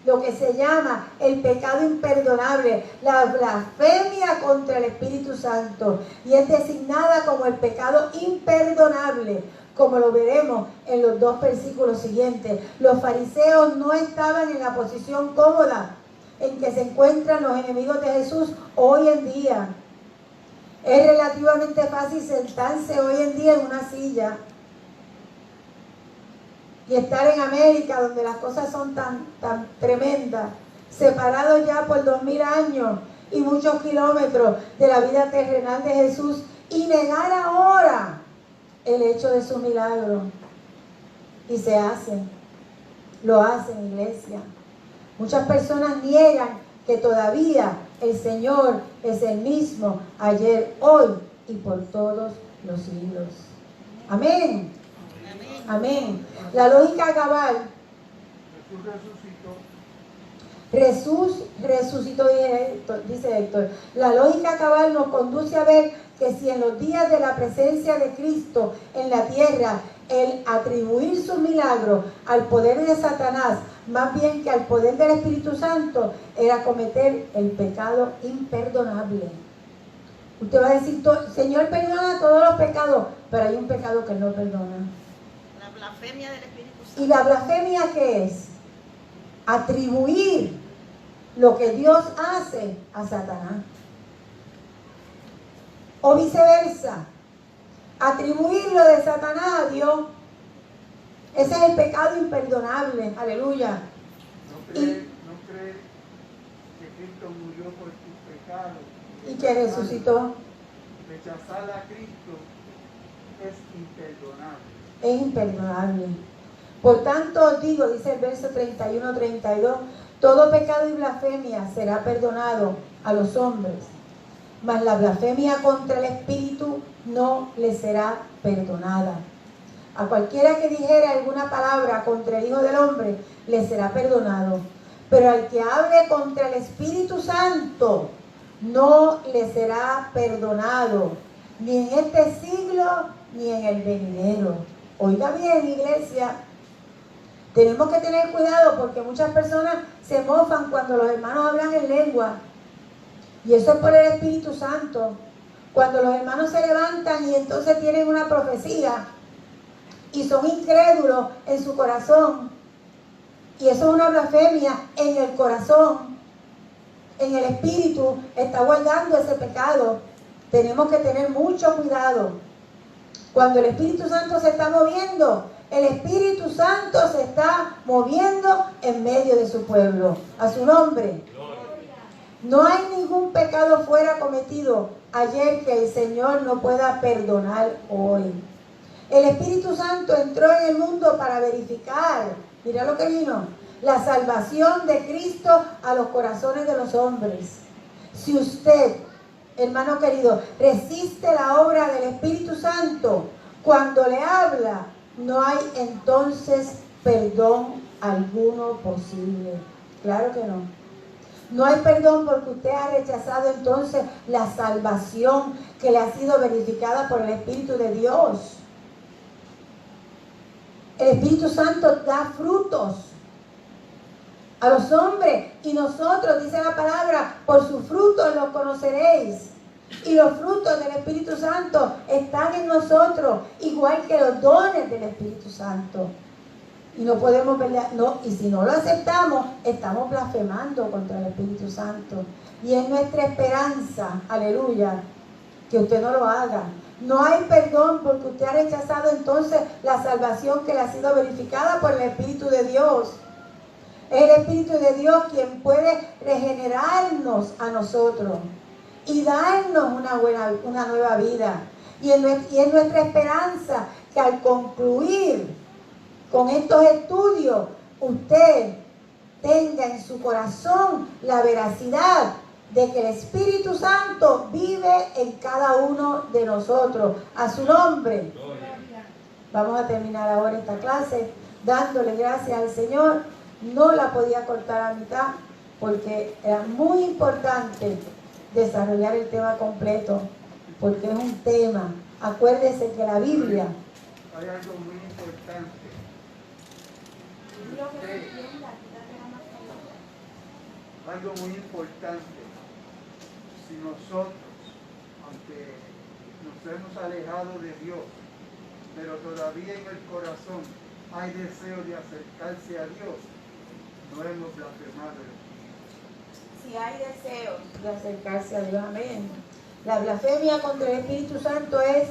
lo que se llama el pecado imperdonable, la blasfemia contra el Espíritu Santo, y es designada como el pecado imperdonable, como lo veremos en los 2 versículos siguientes. Los fariseos no estaban en la posición cómoda en que se encuentran los enemigos de Jesús hoy en día. Es relativamente fácil sentarse hoy en día en una silla y estar en América, donde las cosas son tan tremendas, separados ya por 2000 años y muchos kilómetros de la vida terrenal de Jesús, y negar ahora el hecho de su milagro. Y se hace, lo hacen, iglesia. Muchas personas niegan que todavía el Señor es el mismo ayer, hoy y por todos los siglos. Amén. Amén. La lógica cabal. Jesús resucitó, dice Héctor. La lógica cabal nos conduce a ver que si en los días de la presencia de Cristo en la tierra, el atribuir sus milagros al poder de Satanás, más bien que al poder del Espíritu Santo, era cometer el pecado imperdonable. Usted va a decir, Señor perdona todos los pecados, pero hay un pecado que no perdona. La blasfemia del Espíritu Santo. ¿Y la blasfemia qué es? Atribuir lo que Dios hace a Satanás. O viceversa, atribuir lo de Satanás a Dios. Ese es el pecado imperdonable. Aleluya. ¿No crees que Cristo murió por tus pecados? Y que resucitó. Rechazar a Cristo es imperdonable. Es imperdonable. Por tanto os digo, dice el verso 31-32, todo pecado y blasfemia será perdonado a los hombres, mas la blasfemia contra el Espíritu no le será perdonada. A cualquiera que dijera alguna palabra contra el Hijo del Hombre, le será perdonado. Pero al que hable contra el Espíritu Santo, no le será perdonado, ni en este siglo, ni en el venidero. Oiga bien, iglesia, tenemos que tener cuidado porque muchas personas se mofan cuando los hermanos hablan en lengua. Y eso es por el Espíritu Santo. Cuando los hermanos se levantan y entonces tienen una profecía y son incrédulos en su corazón, y eso es una blasfemia en el corazón, en el espíritu, está guardando ese pecado. Tenemos que tener mucho cuidado. Cuando el Espíritu Santo se está moviendo, el Espíritu Santo se está moviendo en medio de su pueblo. A su nombre. No hay ningún pecado fuera cometido ayer que el Señor no pueda perdonar hoy. El Espíritu Santo entró en el mundo para verificar, mira lo que vino, la salvación de Cristo a los corazones de los hombres. Si usted, hermano querido, resiste la obra del Espíritu Santo, cuando le habla, no hay entonces perdón alguno posible. Claro que no. No hay perdón porque usted ha rechazado entonces la salvación que le ha sido verificada por el Espíritu de Dios. El Espíritu Santo da frutos a los hombres y nosotros, dice la palabra, por sus frutos los conoceréis. Y los frutos del Espíritu Santo están en nosotros, igual que los dones del Espíritu Santo. Y no podemos pelear, no, y si no lo aceptamos, estamos blasfemando contra el Espíritu Santo. Y es nuestra esperanza, aleluya, que usted no lo haga. No hay perdón porque usted ha rechazado entonces la salvación que le ha sido verificada por el Espíritu de Dios. Es el Espíritu de Dios quien puede regenerarnos a nosotros y darnos una nueva vida. Y es nuestra esperanza que al concluir con estos estudios, usted tenga en su corazón la veracidad de que el Espíritu Santo vive en cada uno de nosotros. A su nombre. Vamos a terminar ahora esta clase dándole gracias al Señor. No la podía cortar a mitad porque era muy importante desarrollar el tema completo, porque es un tema. Acuérdese que la Biblia... Hay algo muy importante. Algo muy importante. Si nosotros, aunque nos hemos alejado de Dios, pero todavía en el corazón hay deseo de acercarse a Dios, no hemos blasfemado el Espíritu. Si hay deseos de acercarse a Dios, amén. La blasfemia contra el Espíritu Santo es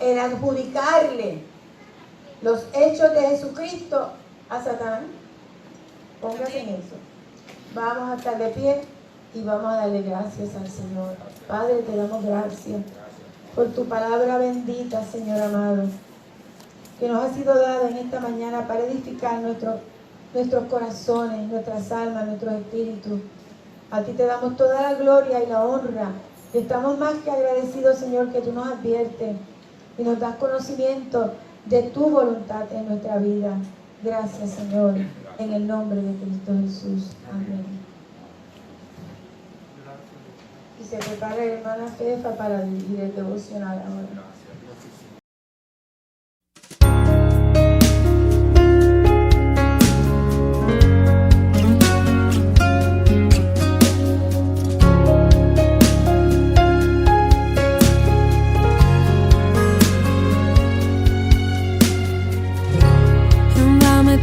el adjudicarle los hechos de Jesucristo a Satanás. Póngase en eso. Vamos a estar de pie y vamos a darle gracias al Señor. Padre, te damos gracias por tu palabra bendita, Señor amado, que nos ha sido dada en esta mañana para edificar nuestros corazones, nuestras almas, nuestros espíritus. A ti te damos toda la gloria y la honra. Y estamos más que agradecidos, Señor, que tú nos adviertes y nos das conocimiento de tu voluntad en nuestra vida. Gracias, Señor, en el nombre de Cristo Jesús. Amén. Y se prepara la hermana Fefa para dirigir el devocional ahora.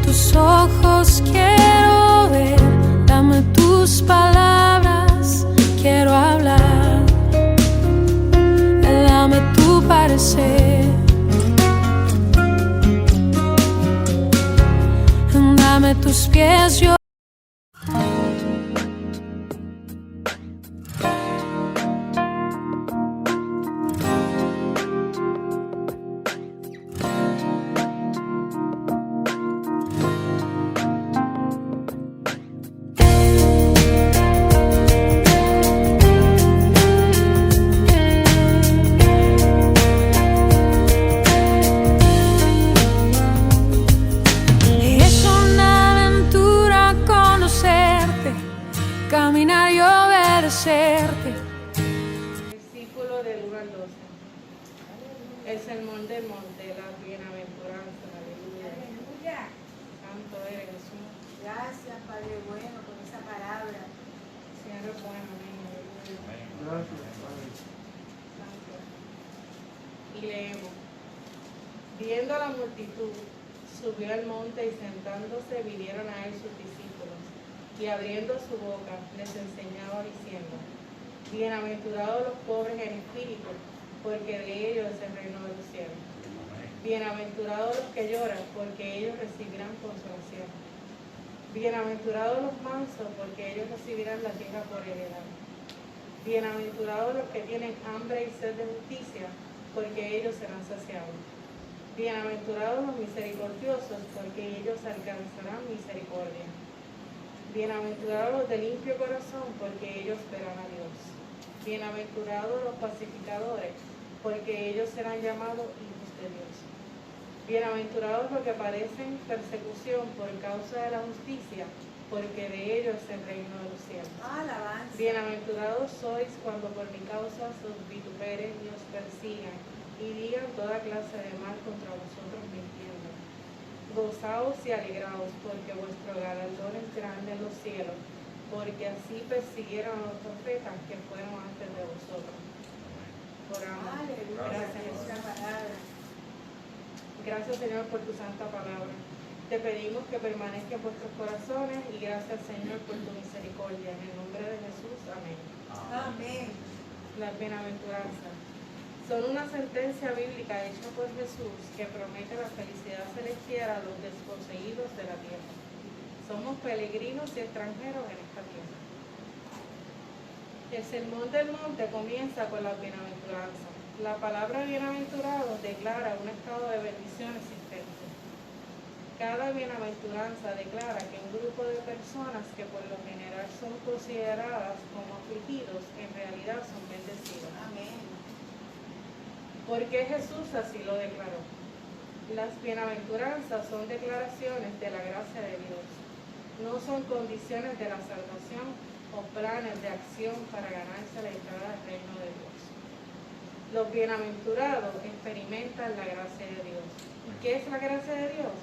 Tus ojos quiero ver, dame tus palabras, quiero hablar, dame tu parecer, dame tus pies, yo caminar y obedecerte. Versículo del 1 al 12. El sermón del monte, la bienaventuranza. Aleluya. Santo eres Jesús. Gracias, Padre bueno, por esa palabra. Señor es bueno, amén. Aleluya. Gracias, Padre. Santo. Y leemos. Viendo a la multitud, subió al monte y sentándose vinieron a él sus discípulos. Y abriendo su boca les enseñaba diciendo: Bienaventurados los pobres en espíritu, porque de ellos es el reino de los cielos. Bienaventurados los que lloran, porque ellos recibirán consolación. Bienaventurados los mansos, porque ellos recibirán la tierra por heredad. Bienaventurados los que tienen hambre y sed de justicia, porque ellos serán saciados. Bienaventurados los misericordiosos, porque ellos alcanzarán misericordia. Bienaventurados los de limpio corazón, porque ellos verán a Dios. Bienaventurados los pacificadores, porque ellos serán llamados hijos de Dios. Bienaventurados los que padecen persecución por causa de la justicia, porque de ellos es el reino de los cielos. Alabanza. Bienaventurados sois cuando por mi causa os vituperen y os persigan, y digan toda clase de mal contra vosotros mintiendo. Gozaos y alegraos, porque vuestro galardón es grande en los cielos, porque así persiguieron a los profetas que fueron antes de vosotros. Oramos. Gracias, Jesús. Gracias, Señor, por tu santa palabra. Te pedimos que permanezca en vuestros corazones y gracias, Señor, por tu misericordia. En el nombre de Jesús, amén. Amén. Las bienaventuranzas. Son una sentencia bíblica hecha por Jesús que promete la felicidad celestial a los desposeídos de la tierra. Somos peregrinos y extranjeros en esta tierra. El sermón del monte comienza con las bienaventuranzas. La palabra bienaventurado declara un estado de bendición existente. Cada bienaventuranza declara que un grupo de personas que por lo general son consideradas como afligidos, en realidad son bendecidos. Amén. Porque Jesús así lo declaró. Las bienaventuranzas son declaraciones de la gracia de Dios. No son condiciones de la salvación o planes de acción para ganarse la entrada al reino de Dios. Los bienaventurados experimentan la gracia de Dios. ¿Y qué es la gracia de Dios?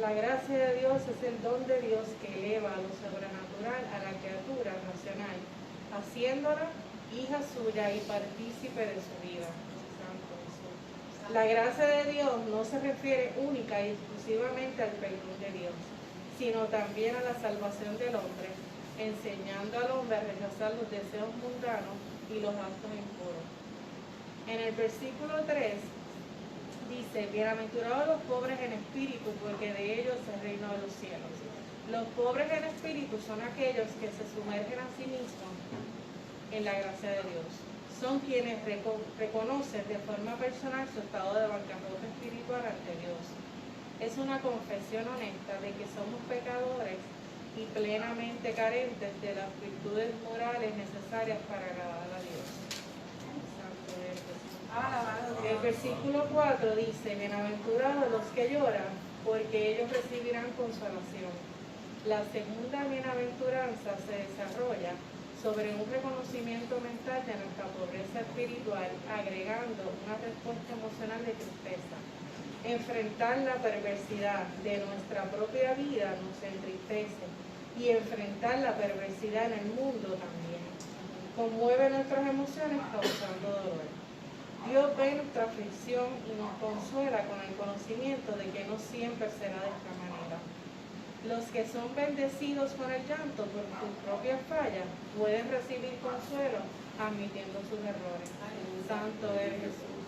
La gracia de Dios es el don de Dios que eleva a lo sobrenatural a la criatura racional, haciéndola hija suya y partícipe de su vida. La gracia de Dios no se refiere única y exclusivamente al perdón de Dios, sino también a la salvación del hombre, enseñando al hombre a rechazar los deseos mundanos y los actos impuros. En el versículo 3 dice: bienaventurados los pobres en espíritu, porque de ellos es el reino de los cielos. Los pobres en espíritu son aquellos que se sumergen a sí mismos en la gracia de Dios. Son quienes reconocen de forma personal su estado de bancarrota espiritual ante Dios. Es una confesión honesta de que somos pecadores y plenamente carentes de las virtudes morales necesarias para agradar a Dios. El versículo 4 dice: bienaventurados los que lloran, porque ellos recibirán consolación. La segunda bienaventuranza se desarrolla sobre un reconocimiento mental de nuestra pobreza espiritual, agregando una respuesta emocional de tristeza. Enfrentar la perversidad de nuestra propia vida nos entristece, y enfrentar la perversidad en el mundo también conmueve nuestras emociones, causando dolor. Dios ve nuestra aflicción y nos consuela con el conocimiento de que no siempre será de esta manera. Los que son bendecidos con el llanto por sus propias fallas pueden recibir consuelo admitiendo sus errores. Santo eres Jesús.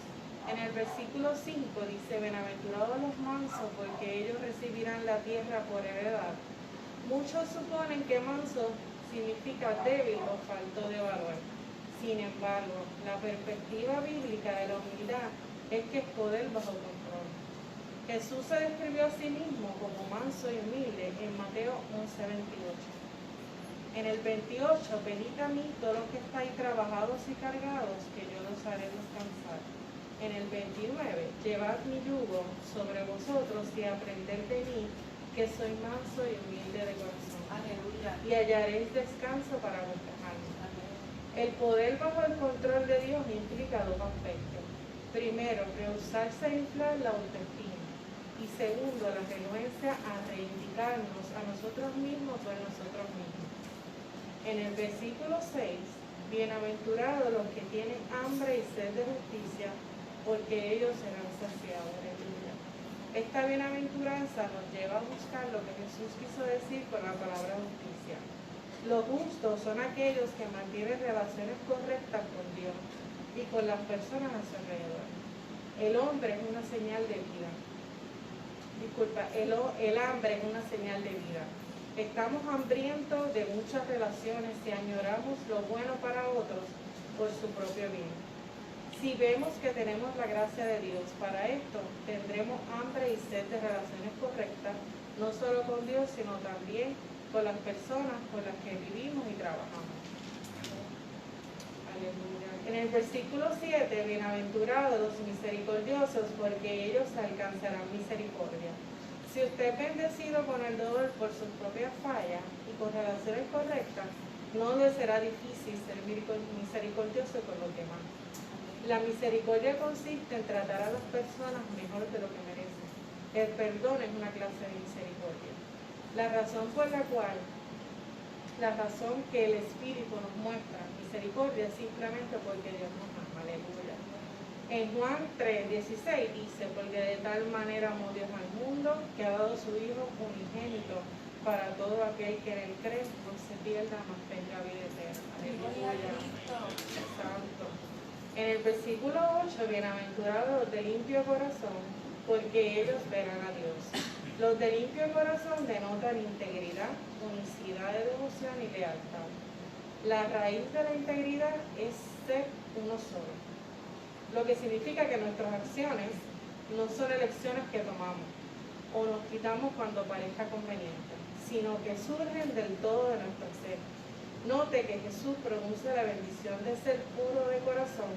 En el versículo 5 dice: bienaventurados los mansos, porque ellos recibirán la tierra por heredad. Muchos suponen que manso significa débil o falto de valor. Sin embargo, la perspectiva bíblica de la humildad es que es poder bajo control. Jesús se describió a sí mismo como manso y humilde en Mateo 11:28. En el 28, venid a mí todos los que estáis trabajados y cargados, que yo los haré descansar. En el 29, llevad mi yugo sobre vosotros y aprended de mí, que soy manso y humilde de corazón. Aleluya. Y hallaréis descanso para vuestras almas. El poder bajo el control de Dios implica dos aspectos. Primero, rehusarse a inflar la autoestima. Y segundo, la renuencia a reivindicarnos a nosotros mismos por nosotros mismos. En el versículo 6, bienaventurados los que tienen hambre y sed de justicia, porque ellos serán saciados. Aleluya. Esta bienaventuranza nos lleva a buscar lo que Jesús quiso decir con la palabra justicia. Los justos son aquellos que mantienen relaciones correctas con Dios y con las personas a su alrededor. El hombre es una señal de vida. El hambre es una señal de vida. Estamos hambrientos de muchas relaciones y añoramos lo bueno para otros por su propio bien. Si vemos que tenemos la gracia de Dios para esto, tendremos hambre y sed de relaciones correctas, no solo con Dios, sino también con las personas con las que vivimos y trabajamos. Aleluya. En el versículo 7, bienaventurados los misericordiosos, porque ellos alcanzarán misericordia. Si usted es bendecido con el dolor por sus propias fallas y con relaciones correctas, no le será difícil ser misericordioso con los demás. La misericordia consiste en tratar a las personas mejor de lo que merecen. El perdón es una clase de misericordia. La razón que el Espíritu nos muestra misericordia es simplemente porque Dios nos ama. Aleluya. En Juan 3:16 dice: porque de tal manera amó Dios al mundo, que ha dado su Hijo unigénito, para todo aquel que en él cree no se pierda, mas tenga vida eterna. Aleluya. Santo. En el versículo 8, bienaventurados los de limpio corazón, porque ellos verán a Dios. Los de limpio corazón denotan integridad, unicidad de devoción y lealtad. La raíz de la integridad es ser uno solo, lo que significa que nuestras acciones no son elecciones que tomamos o nos quitamos cuando parezca conveniente, sino que surgen del todo de nuestro ser. Note que Jesús pronuncia la bendición de ser puro de corazón,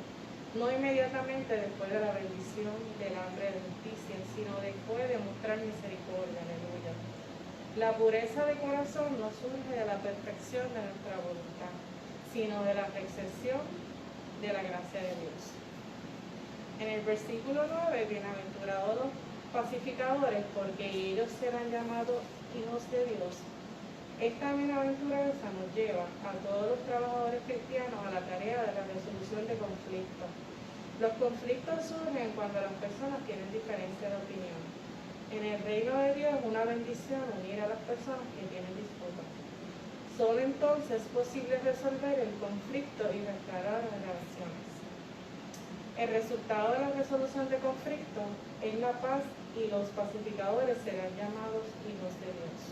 no inmediatamente después de la bendición del hambre de justicia, sino después de mostrar misericordia. Aleluya. La pureza de corazón no surge de la perfección de nuestra voluntad, sino de la percepción de la gracia de Dios. En el versículo 9, bienaventurados los pacificadores, porque ellos serán llamados hijos de Dios. Esta bienaventuranza nos lleva a todos los trabajadores cristianos a la tarea de la resolución de conflictos. Los conflictos surgen cuando las personas tienen diferencia de opinión. En el reino de Dios es una bendición unir a las personas que tienen disputas. Solo entonces es posible resolver el conflicto y restaurar las relaciones. El resultado de la resolución de conflictos es la paz y los pacificadores serán llamados hijos de Dios.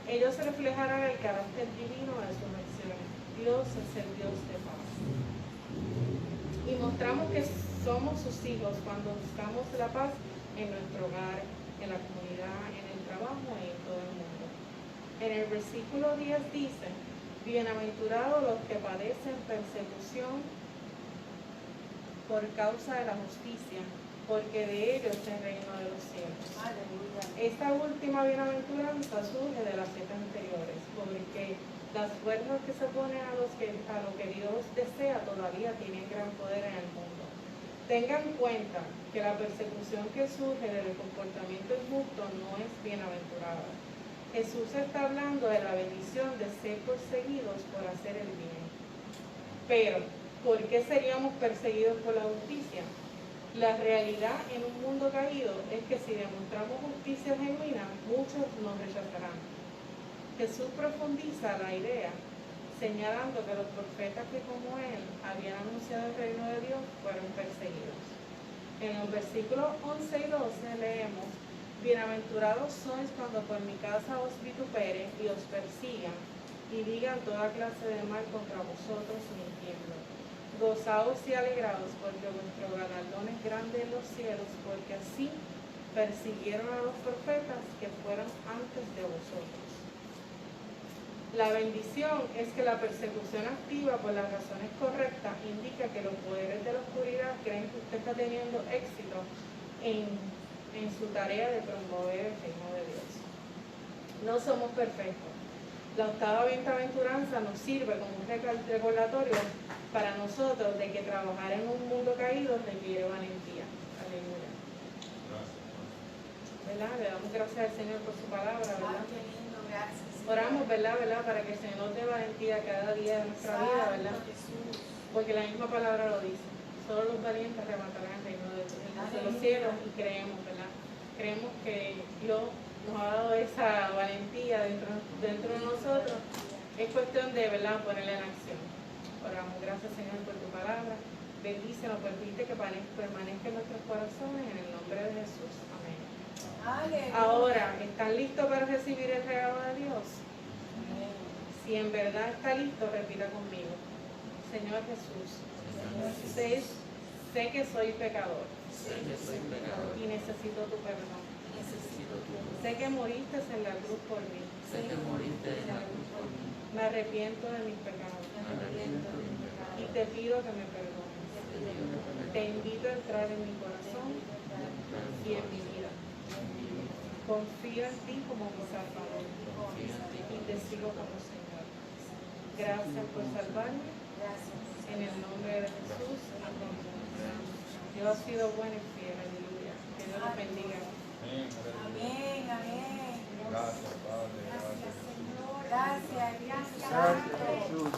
Ellos reflejarán el carácter divino de sus acciones. Dios es el Dios de paz. Y mostramos que somos sus hijos cuando buscamos la paz en nuestro hogar, en la comunidad, en el trabajo y en todo el mundo. En el versículo 10 dice, bienaventurados los que padecen persecución por causa de la justicia, porque de ellos es el reino de los cielos. Aleluya. Esta última bienaventuranza surge de las 7 anteriores, porque las fuerzas que se oponen a lo que Dios desea todavía tienen gran poder en el mundo. Tengan en cuenta que la persecución que surge del comportamiento injusto no es bienaventurada. Jesús está hablando de la bendición de ser perseguidos por hacer el bien. Pero, ¿por qué seríamos perseguidos por la justicia? La realidad en un mundo caído es que si demostramos justicia genuina, muchos nos rechazarán. Jesús profundiza la idea, señalando que los profetas que como él habían anunciado el reino de Dios fueron perseguidos. En los versículos 11 y 12 leemos, bienaventurados sois cuando por mi casa os vituperen y os persigan y digan toda clase de mal contra vosotros mintiendo. Gozaos y alegraos, porque vuestro galardón es grande en los cielos, porque así persiguieron a los profetas que fueron antes de vosotros. La bendición es que la persecución activa por las razones correctas indica que los poderes de la oscuridad creen que usted está teniendo éxito en su tarea de promover el reino de Dios. No somos perfectos. La octava bienaventuranza nos sirve como un recordatorio para nosotros de que trabajar en un mundo caído requiere valentía. Aleluya. ¿Verdad? Le damos gracias al Señor por su palabra, ¿verdad? Qué lindo, gracias. Oramos, ¿verdad? Para que el Señor nos dé valentía cada día de nuestra vida, ¿verdad? Porque la misma palabra lo dice. Solo los valientes arrebatarán el reino de los cielos y creemos, ¿verdad? Creemos que Dios nos ha dado esa valentía dentro de nosotros. Es cuestión de, ¿verdad?, ponerla en acción. Oramos, gracias Señor por tu palabra. Bendícenos, permite que permanezca en nuestros corazones en el nombre de Jesús. Amén. Aleluya. Ahora, ¿están listos para recibir el regalo de Dios? Si en verdad está listo, repita conmigo. Señor Jesús, sé que soy pecador y necesito tu perdón. Sé que moriste en la cruz por mí. Me arrepiento de mis pecados y te pido que me perdones. Te invito a entrar en mi corazón y en mi vida. Confío en ti como mi Salvador y te sigo como Señor. Gracias por salvarme. En el nombre de Jesús. Amén. Dios ha sido bueno y fiel. Aleluya. Que Dios los bendiga. Amén, amén. Gracias, Padre. Gracias. Gracias, Gracias, gracias. Jesús.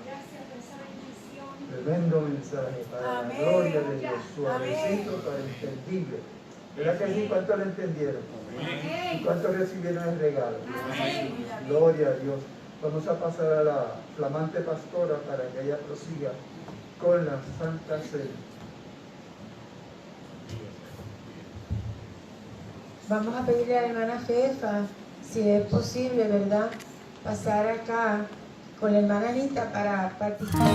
Gracias por esa bendición. Tremendo mensaje para la Amén. gloria de Dios. Amén. Suavecito para entendible. ¿Verdad que sí? ¿Cuánto lo entendieron? ¿Y cuánto recibieron el regalo? Amén. Gloria a Dios. Vamos a pasar a la flamante pastora para que ella prosiga con la Santa Cena. Vamos a pedirle a la hermana Fefa, si es posible, ¿verdad?, pasar acá con la hermana Anita para participar.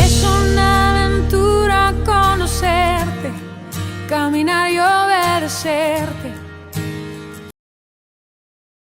Es una aventura conocerte, caminar y obedecerte.